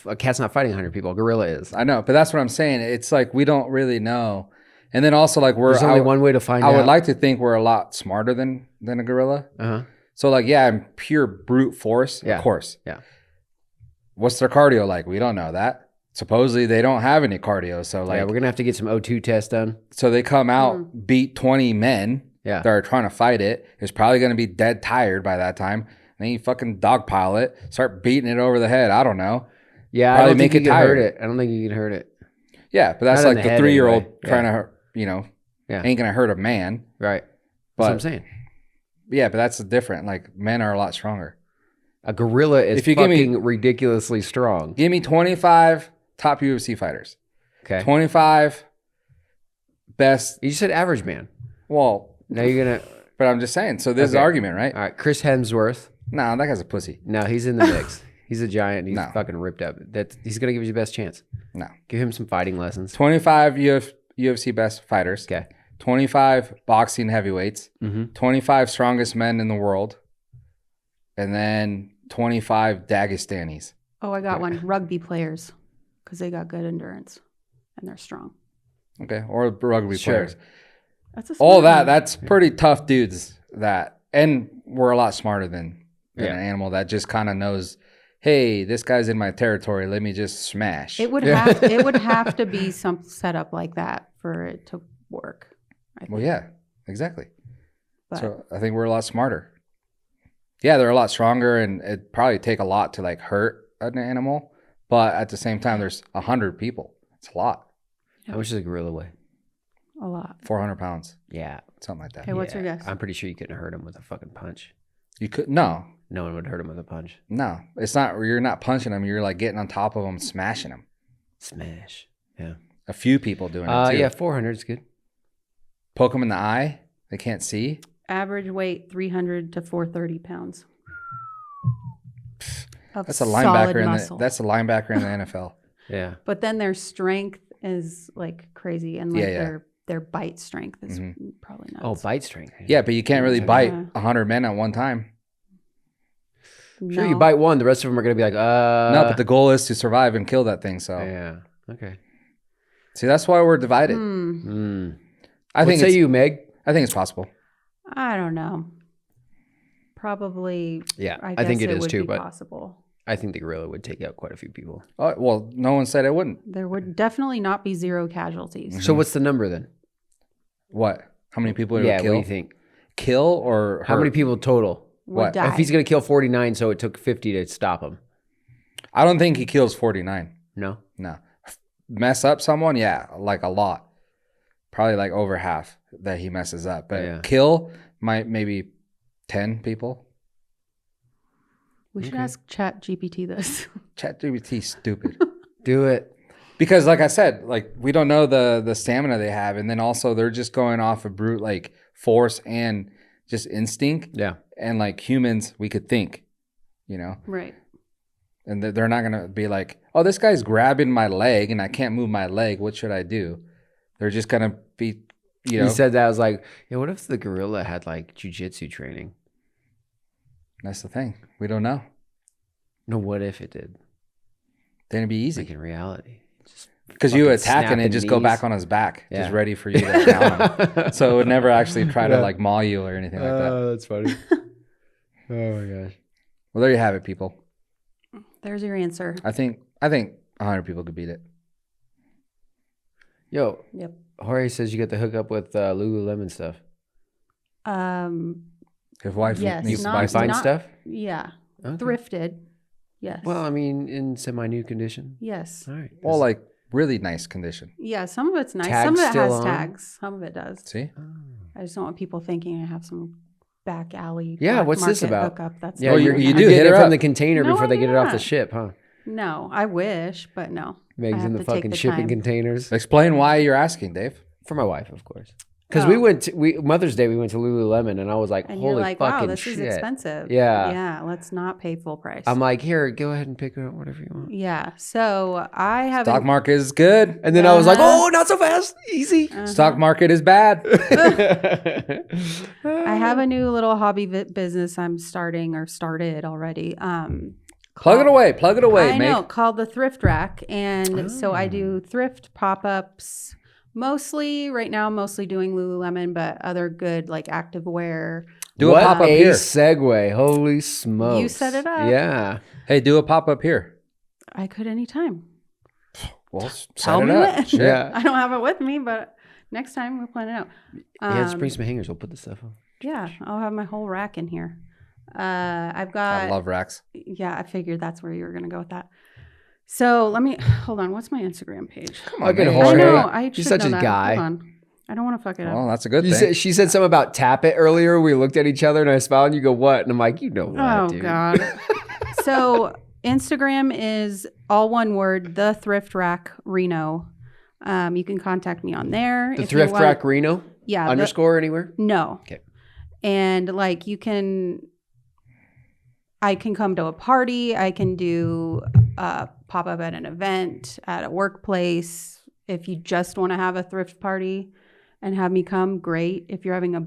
A cat's not fighting 100 people. A gorilla is. I know, but that's what I'm saying. It's like we don't really know. And then also, like, There's only one way to find out. I would like to think we're a lot smarter than a gorilla. Uh-huh. So, like, yeah, in pure brute force, Yeah. of course. Yeah. What's their cardio like? We don't know that. Supposedly, they don't have any cardio. So, like, Yeah, we're gonna have to get some O2 tests done. so they come out, beat 20 men Yeah. that are trying to fight it. It's probably going to be dead tired by that time. And then you fucking dogpile it, start beating it over the head. I don't know. Yeah, I Probably don't think make you it can hurt tired. it. I don't think you can hurt it. Yeah, but that's Not in like the the head 3-year-old anyway. trying Yeah. to hurt, Yeah. ain't going to hurt a man. Right. That's But what I'm saying. yeah, but that's different. Like men are a lot stronger. A gorilla is If you give me- fucking ridiculously strong. Give me 25 top UFC fighters. Okay. 25 best. You said average man. Well, Now you're going to... but I'm just saying. So this is Okay. argument, right? All right. Chris Hemsworth. No, that guy's a pussy. No, he's in the mix. He's a giant. He's No. fucking ripped up. He's going to give you the best chance. No. Give him some fighting lessons. 25 UFC best fighters. Okay. 25 boxing heavyweights. Mm-hmm. 25 strongest men in the world. And then 25 Dagestanis. Oh, I got one. Rugby players, because they got good endurance and they're strong. Okay. Or rugby Sure. players. That's a All smart that, one. that's pretty tough dudes and we're a lot smarter than Yeah. an animal that just kind of knows, hey, this guy's in my territory. Let me just smash. It would have to be some setup like that for it to work. I think. Well, yeah, exactly. But So I think we're a lot smarter. Yeah, they're a lot stronger, and it'd probably take a lot to like hurt an animal. But at the same time, there's 100 people. It's a lot. How much does a gorilla weigh? a lot. 400 pounds, Yeah. something like that. Okay, what's your guess? I'm pretty sure you couldn't hurt him with a fucking punch. You could no, No one would hurt him with a punch. no. It's not. You're not punching them. You're like getting on top of them, smashing them. Smash. Yeah. A few people doing it too. Yeah, 400 is good. Poke them in the eye. They can't see. Average weight 300 to 430 pounds. Of That's a solid linebacker in the. muscle. That's a linebacker in the NFL. Yeah. But then their strength is like crazy, and like Yeah, yeah. their bite strength is probably nuts. Oh, bite strength. Yeah, but you can't really Yeah. bite 100 men at one time. Sure, you bite one, the rest of them are going to be like, No, but the goal is to survive and kill that thing. So Yeah. Okay. see, that's why we're divided. I What think say it's, you, Meg? I think it's possible. I don't know. Probably. Yeah, I I think guess it is would too, be but possible. I think the gorilla would take out quite a few people. Oh, well, no one said it wouldn't. There would definitely not be zero casualties. So what's the number then? What? How many people would Yeah, it what kill? do you think? Kill or How hurt? many people total? Would What? die. If he's going to kill 49, so it took 50 to stop him. I don't think he kills 49. No? No. Mess up someone? Yeah, like a lot. Probably like over half that he messes up. But Yeah. kill maybe 10 people. We should Okay. ask Chat GPT this. ChatGPT stupid. Do it. Because like I said, like we don't know the stamina they have, and then also they're just going off of brute like force and just instinct. Yeah. And like humans, we could think, you know, Right. and they're not gonna be like, oh, this guy's grabbing my leg and I can't move my leg. What should I do? They're just gonna be, you know. He said that. I was like, yeah, what if the gorilla had like jujitsu training? That's the thing. We don't know. No, what if it did? Then it'd be easy Like in reality. Just because you fucking attack and snapping it just go knees. back on his back, Yeah. just ready for you to down him. So it would never actually try to Yeah. like maul you or anything like that. That's funny. Oh my gosh. Well, there you have it, people. There's your answer. I think 100 people could beat it. Yo, Yep. Jorge says you get the hookup with Lululemon stuff. If wife Yes, needs to not- buy You something. find stuff? Yeah. Okay. Thrifted. Yes. Well, I mean, in semi-new condition. yes. All right. Well, like really nice condition. Yeah, some of it's nice. Tags Some of it still has on? tags. Some of it does. See? I just don't want people thinking I have some back alley. Yeah, black what's this market about? Hookup. That's Yeah, Oh, not you what I do have. hit get her it from up. the container No, before they I get it off the not. ship, huh? No, I wish, but no. Meg's I in have the to take fucking the shipping time. containers. Explain why you're asking, Dave. For my wife, of course. Because Oh. we Mother's Day we went to Lululemon and I was like, And holy you're like, fucking wow, this shit. is expensive. Yeah. Yeah, let's not pay full price. I'm like, here, go ahead and pick out whatever you want. yeah. So I have Stock market is good. And then I was like, Uh-huh. oh, not so fast, easy. Stock market is bad. I have a new little hobby business I'm starting or started already. Plug it away. Plug it away, I mate. know, called the Thrift Rack. And so I do thrift pop-ups mostly right now, mostly doing Lululemon, but other good like activewear. Do a what pop up a here. segue. Holy smokes. You set it up. Yeah. Hey, do a pop up here. I could anytime. Well, Tell set it me up. when. Shit. Yeah. I don't have it with me, but next time we'll plan it out. Yeah, just bring some hangers. We'll put the stuff on. Yeah, I'll have my whole rack in here. I've got. I love racks. Yeah, I figured that's where you were gonna go with that. So let me hold on. What's my Instagram page? Come on, Fucking man. I Jorge. know. I You're should such know a that. guy. Hold on. I don't want to fuck it up. Well, that's a good You thing. said, she said something about tap it earlier. We looked at each other and I smiled and you go, what? And I'm like, you know what, Oh dude. God. So Instagram is all one word, the Thrift Rack Reno. You can contact me on there. The if you Thrift want- Rack Reno? Yeah. Underscore anywhere? No. Okay. And like I can come to a party. I can do pop up at an event, at a workplace. If you just want to have a thrift party and have me come, great. If you're having a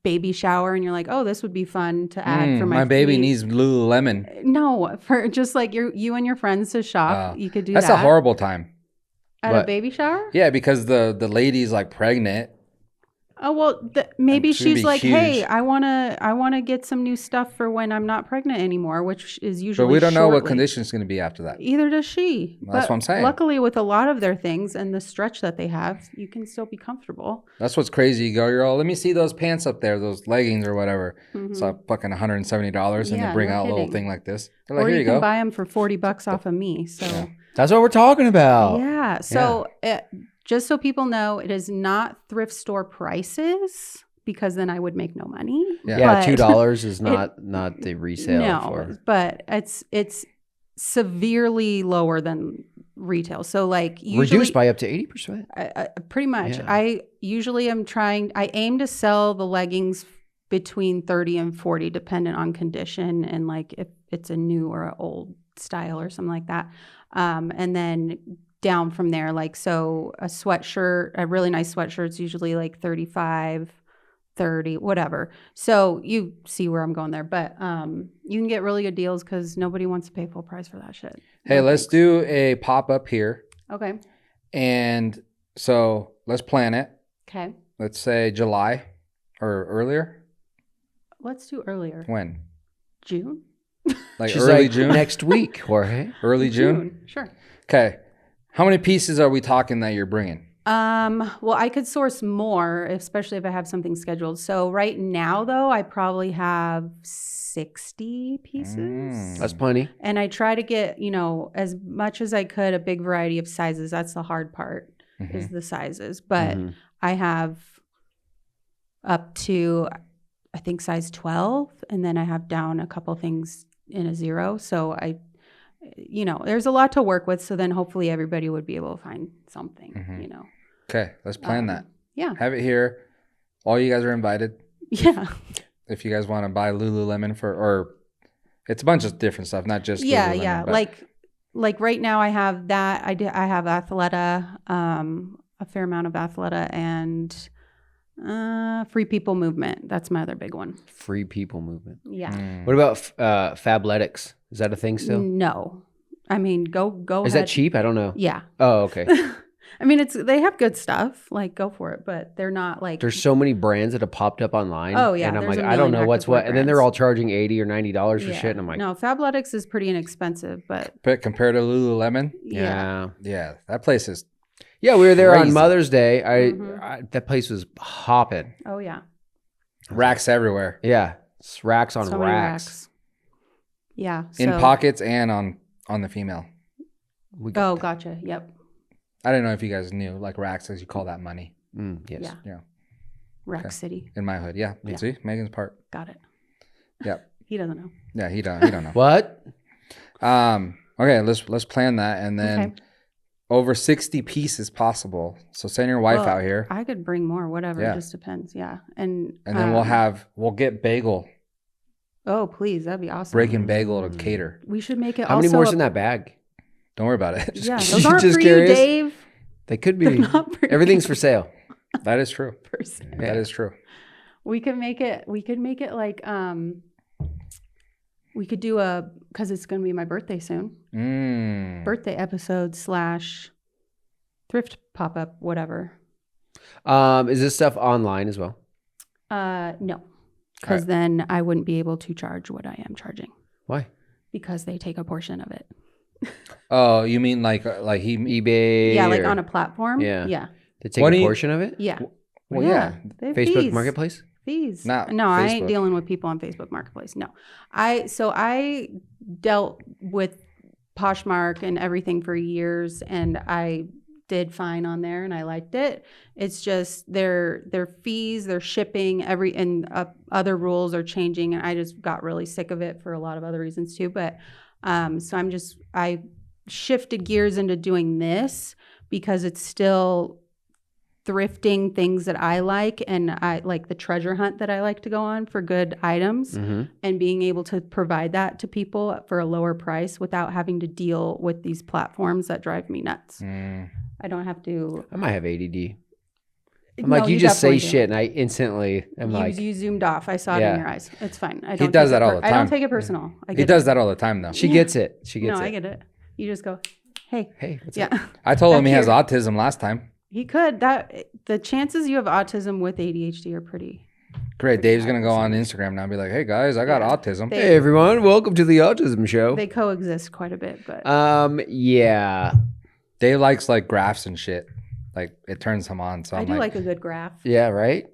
baby shower and you're like, oh, this would be fun to add for My baby feet. needs Lululemon. No, for just like you and your friends to shop, you could do That's that. a horrible time. At a baby shower? Yeah, because the lady's like pregnant. Oh well, maybe It's gonna she's be like, huge. hey, I wanna get some new stuff for when I'm not pregnant anymore, which is usually. But we don't know what shortly. condition it's going to be after that. Either does she. That's what I'm saying. Luckily, with a lot of their things and the stretch that they have, you can still be comfortable. That's what's crazy. You go, you're all, let me see those pants up there, those leggings or whatever. Mm-hmm. It's like fucking $170, and Yeah, they bring no out a little kidding. thing like this. They're like, Or here you you can go. buy them for $40 off of me. So That's what we're talking about. yeah. So just so people know, it is not thrift store prices because then I would make no money. Yeah, But $2 is not the resale. No, but it's severely lower than retail. So like usually Reduced by up to 80%. pretty much. Yeah. I usually I aim to sell the leggings between 30 and 40 dependent on condition and like if it's a new or an old style or something like that. And then down from there, like so a sweatshirt, a really nice sweatshirt is usually like 35, 30, whatever. So you see where I'm going there, but you can get really good deals because nobody wants to pay full price for that shit. Hey, No let's thanks. do a pop up here. Okay. And so let's plan it. Okay. Let's say July or earlier. Let's do earlier. When? June? Like She's early like, June? next week, Jorge. Early June? Sure. Okay. How many pieces are we talking that you're bringing? Well, I could source more, especially if I have something scheduled. So right now, though, I probably have 60 pieces. That's plenty. And I try to get, as much as I could, a big variety of sizes. That's the hard part, is the sizes. But I have up to, I think, size 12. And then I have down a couple things in a 0. So there's a lot to work with. So then hopefully everybody would be able to find something, Okay, let's plan that. Yeah. Have it here. All you guys are invited. Yeah. If you guys want to buy Lululemon or it's a bunch of different stuff, not just Lululemon, Yeah. but- Like right now I have that. I have Athleta, a fair amount of Athleta and Free People Movement. That's my other big one. Free people movement. Yeah. What about Fabletics? Is that a thing still? No. I mean, go Is ahead. that cheap? I don't know. Yeah. Oh, okay. I mean, they have good stuff. Like, go for it, but they're not like. There's so many brands that have popped up online. Oh, yeah, and I'm there's like, a I don't million know what's active what. And then they're brands. all charging $80 or $90 for Yeah. shit. And I'm like, No, Fabletics is pretty inexpensive, but compared to Lululemon, yeah. yeah, that place is. Yeah, we were there on Crazy. Mother's Day. That place was hopping. Oh yeah. Racks everywhere, Yeah, it's racks on So many racks. Yeah. in so- pockets and on the female. We got Oh, gotcha. Yep. I didn't know if you guys knew, like racks, as you call that money yes. Yeah. Yeah. Rack City. in my hood. Yeah, Yeah. see, Megan's part. Got it. Yep. He doesn't know. Yeah, he don't know. What? Okay, let's plan that, and then Okay. over 60 pieces possible. So send your wife Well, out here, I could bring more, whatever. Yeah. It just depends. Yeah. And and then we'll get Bagel, Oh, please. That'd be awesome. breaking Bagel to cater. We should make it How also many more's in that bag? Don't worry about it. Yeah. Those aren't Just for curious. you, Dave. They could be. Not for Everything's for sale. That is true. person. Yeah. That is true. We could make it like we could do because it's gonna be my birthday soon. Birthday episode / thrift pop-up, whatever. Is this stuff online as well? No. Because then I wouldn't be able to charge what I am charging. Why? Because they take a portion of it. Oh, you mean like eBay? Yeah, like or- on a platform. Yeah. Yeah. They take What do a you- portion of it? Yeah. Well, yeah. They have Facebook fees. Marketplace? Fees. Not No, I ain't Facebook. dealing with people on Facebook Marketplace. No. I dealt with Poshmark and everything for years, and I did fine on there and I liked it. It's just their fees, their shipping, other rules are changing, and I just got really sick of it for a lot of other reasons too. But so I shifted gears into doing this because it's still thrifting things that I like, and I like the treasure hunt that I like to go on for good items, and being able to provide that to people for a lower price without having to deal with these platforms that drive me nuts. I don't have to. I might have ADD. I'm like, you just say shit, and I instantly am like, you zoomed off. I saw it in your eyes. It's fine. I don't. He does that all the time. I don't take it personal. He does that all the time, though. She gets it. She gets it. No, I get it. You just go, hey, what's up? I told him he has autism last time. He could. The chances you have autism with ADHD are pretty. Great. Dave's going to go on Instagram now and be like, hey, guys, I got autism. Hey, everyone. Welcome to the Autism Show. They coexist quite a bit, but. Yeah. Dave likes like graphs and shit. Like it turns him on. So I do like a good graph. Yeah, right?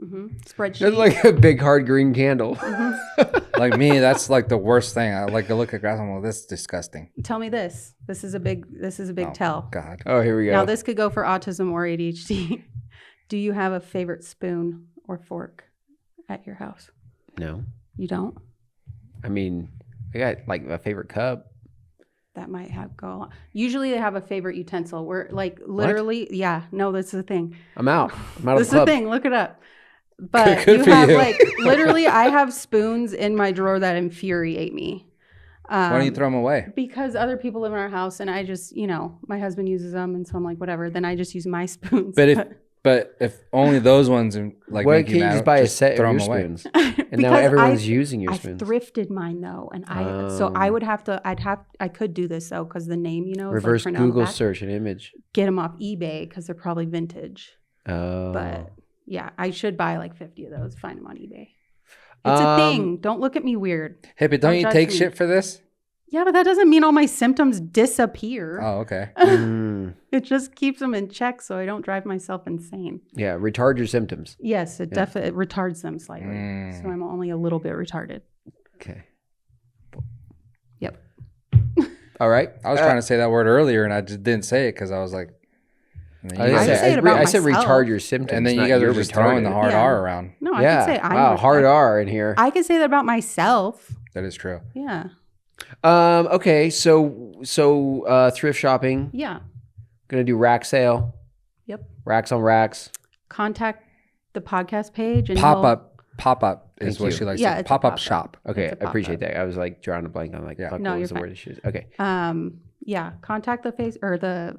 Spreadsheet. It's like a big hard green candle. Like me, that's like the worst thing. I like to look at graphs and I'm like, this is disgusting. Tell me this. This is a big tell. God. Oh, here we go. Now this could go for autism or ADHD. Do you have a favorite spoon or fork at your house? No. You don't? I mean, I got like a favorite cup. That might go along. Usually they have a favorite utensil. We're like literally, yeah, no, that's the thing. I'm out. I'm out This of the club. is the thing. Look it up. But Good you for have you. like literally, I have spoons in my drawer that infuriate me. Why don't you throw them away? Because other people live in our house, and I just, my husband uses them, and so I'm like, whatever. Then I just use my spoons. But if only those ones like Why make can't you you mad, just buy a just set throw of 'em your away. spoons? And now everyone's using your spoons. I thrifted mine though, and so I would have to. I could do this though because the name, is reverse like Google search an image. Get them off eBay because they're probably vintage. Oh, But yeah, I should buy like 50 of those. Find them on eBay. It's a thing. Don't look at me weird. Hey, but don't you judge take me. shit for this? Yeah, but that doesn't mean all my symptoms disappear. Oh, okay. It just keeps them in check so I don't drive myself insane. Yeah, retard your symptoms. Yes, it definitely retards them slightly. So I'm only a little bit retarded. Okay. Yep. All right. I was trying to say that word earlier and I just didn't say it because I was like, and then you I guys- say it about I said myself. retard your symptoms. and then you not guys you're are just throwing the retarded. hard Yeah. R around. No, I Yeah. can say I'm wow, hard R in here. I can say that about myself. That is true. Yeah. Okay, so thrift shopping. Yeah. Gonna do rack sale. Yep. Racks on racks. Contact the podcast page and Pop up is Thank what you. she likes. Yeah, to it's a pop up pop-up. shop. Okay, It's a I appreciate pop-up. that. I was like drawing a blank. I'm like, Yeah. fuck, No, what you're was the fine. word? She okay. Yeah. Contact the face or the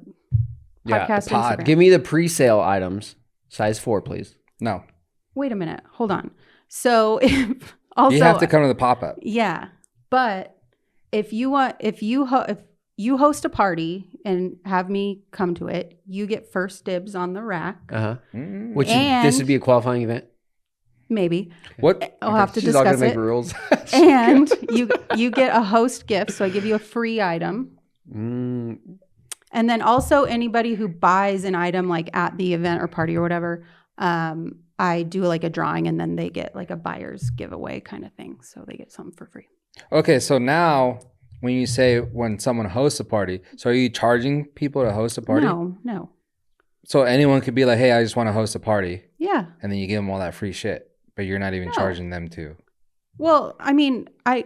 Yeah, podcast the pod. Instagram. Give me the pre-sale items, size 4, please. No, Wait a minute. Hold on. So if also you have to come to the pop up. Yeah, but if you host a party and have me come to it, you get first dibs on the rack. Which this would be a qualifying event. Maybe What? I'll have to She's all discuss gonna make it. rules. And you get a host gift, so I give you a free item. And then also anybody who buys an item like at the event or party or whatever, I do like a drawing and then they get like a buyer's giveaway kind of thing. So they get something for free. Okay, so now when you say when someone hosts a party, so are you charging people to host a party? No. So anyone could be like, hey, I just want to host a party. Yeah. And then you give them all that free shit, but you're not even charging them to. Well, I mean, They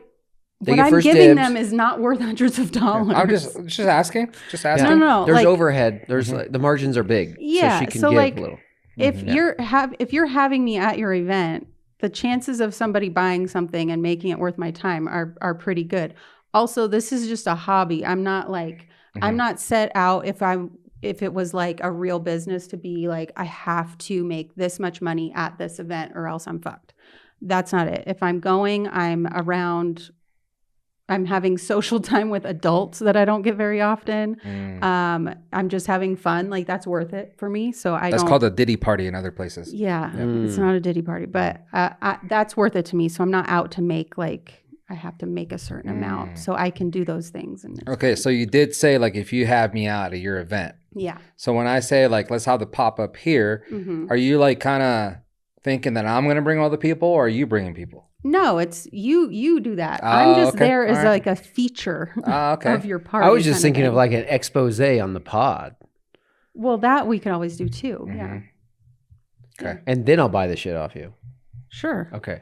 what get I'm first giving dibs. them is not worth hundreds of dollars. I'm just asking. Just asking. Yeah. No. There's like, overhead. There's like, the margins are big. Yeah, So she can so, give like, a little. if you're having me at your event, the chances of somebody buying something and making it worth my time are pretty good. Also, this is just a hobby. I'm not like I'm not set out if it was like a real business to be like I have to make this much money at this event or else I'm fucked. That's not it. If I'm going, I'm having social time with adults that I don't get very often. I'm just having fun. Like that's worth it for me. So That's called a Diddy party in other places. Yeah, it's not a Diddy party, but that's worth it to me. So I'm not out to make like I have to make a certain amount, so I can do those things. And Okay, so you did say like if you have me out at your event. yeah. So when I say like let's have the pop up here, are you like kind of thinking that I'm gonna bring all the people, or are you bringing people? No, it's you do that. I'm just okay. there as All right. like a feature Okay. of your party. I was just kind thinking thing. of like an expose on the pod. Well, that we could always do too. Mhm. Yeah. Okay. And then I'll buy the shit off you. Sure. Okay.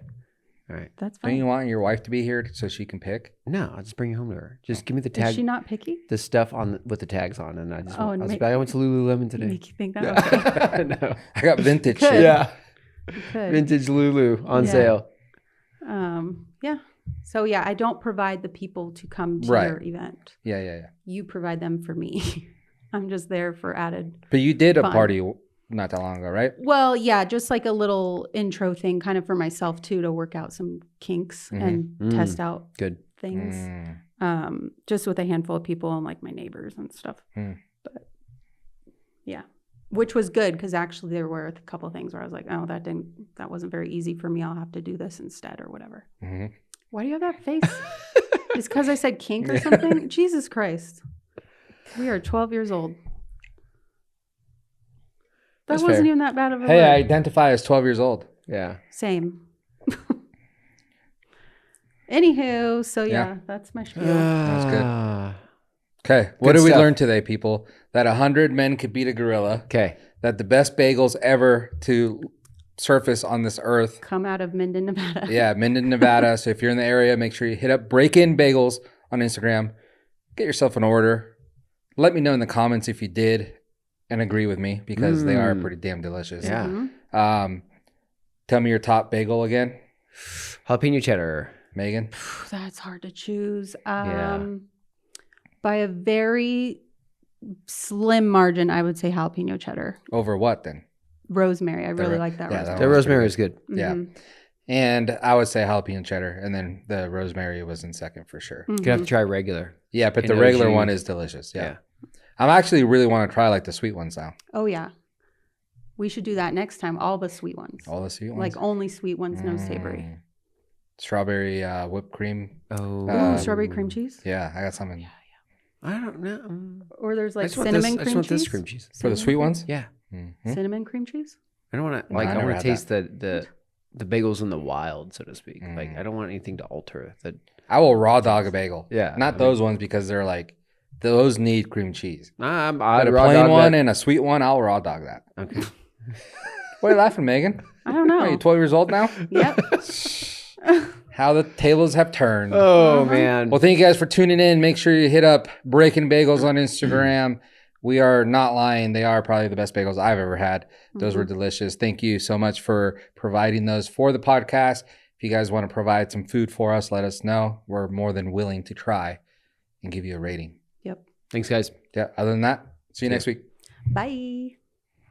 All right. That's Don't fine. you want your wife to be here so she can pick? No, I'll just bring it home to her. Just give me the Is tag, she not picky? the stuff on with the tags on, and I just Oh, want, and I'll just make- be like, I went to Lululemon today. Make you think that? Okay. No. I got vintage Good. shit. Yeah. You could. Vintage Lulu on Yeah. sale. Yeah. So yeah, I don't provide the people to come to Right. your event. Yeah. You provide them for me. I'm just there for added. But you did a Fun. party not that long ago, right? Well, yeah, just like a little intro thing, kind of for myself too, to work out some kinks Mhm. and Mm. test out Good. things. Mm. Just with a handful of people and like my neighbors and stuff. Mm. But yeah, which was good because actually there were a couple of things where I was like, oh, that wasn't very easy for me. I'll have to do this instead or whatever. Mhm. Why do you have that face? It's because I said kink or something? Jesus Christ. We are 12 years old. That That's wasn't fair. even that bad of a Hey, I word. identify as 12 years old. Yeah. Same. Anywho, so yeah, Yeah. that's my spiel. That's good. Ah. Okay. What Good did we stuff. learn today, people? That 100 men could beat a gorilla. Okay. That the best bagels ever to surface on this earth. Come out of Minden, Nevada. Yeah, Minden, Nevada. So if you're in the area, make sure you hit up Break In Bagels on Instagram. Get yourself an order. Let me know in the comments if you did and agree with me because they are pretty damn delicious. Yeah. Mhm. Tell me your top bagel again, Jalapeno cheddar. Megan. That's hard to choose. Yeah. By a very slim margin, I would say jalapeno cheddar. Over what then? Rosemary. I really ro- like that yeah, rosemary. The was rosemary pretty is good. Yeah. Mhm. And I would say jalapeno cheddar, and then the rosemary was in second for sure. You have to Mhm. try regular. Yeah, but And the regular OG. one is delicious. Yeah. I'm actually really want to try like the sweet ones now. Oh, yeah. We should do that next time. All the sweet ones. All the sweet ones. Like only sweet ones, no savory. Mm. Strawberry whipped cream. Oh. Ooh, strawberry cream cheese. Yeah, I got something I don't know. Or there's I like just want cinnamon this, I just cream want cheese. this cream cheese. for the sweet ones. Yeah. Mhm. Cinnamon cream cheese. I don't want to No, like. I I never want had to taste the bagels in the wild, so to speak. Like Mm. I don't want anything to alter that. I will raw dog a bagel. Yeah, Not I those ones because they're like those need cream cheese. I'd But a raw plain dog one that. and a sweet one, I'll raw dog that. Okay. Why are you laughing, Megan? I don't know. Are you 12 years old now? Yep. How the tables have turned. Oh Uh-huh. man. Well, thank you guys for tuning in. Make sure you hit up Breaking Bagels on Instagram. We are not lying. They are probably the best bagels I've ever had. Those were delicious. Thank you so much for providing those for the podcast. If you guys want to provide some food for us, let us know. We're more than willing to try and give you a rating. Yep. Thanks, guys. Yeah. Other than that, see you next week. Bye.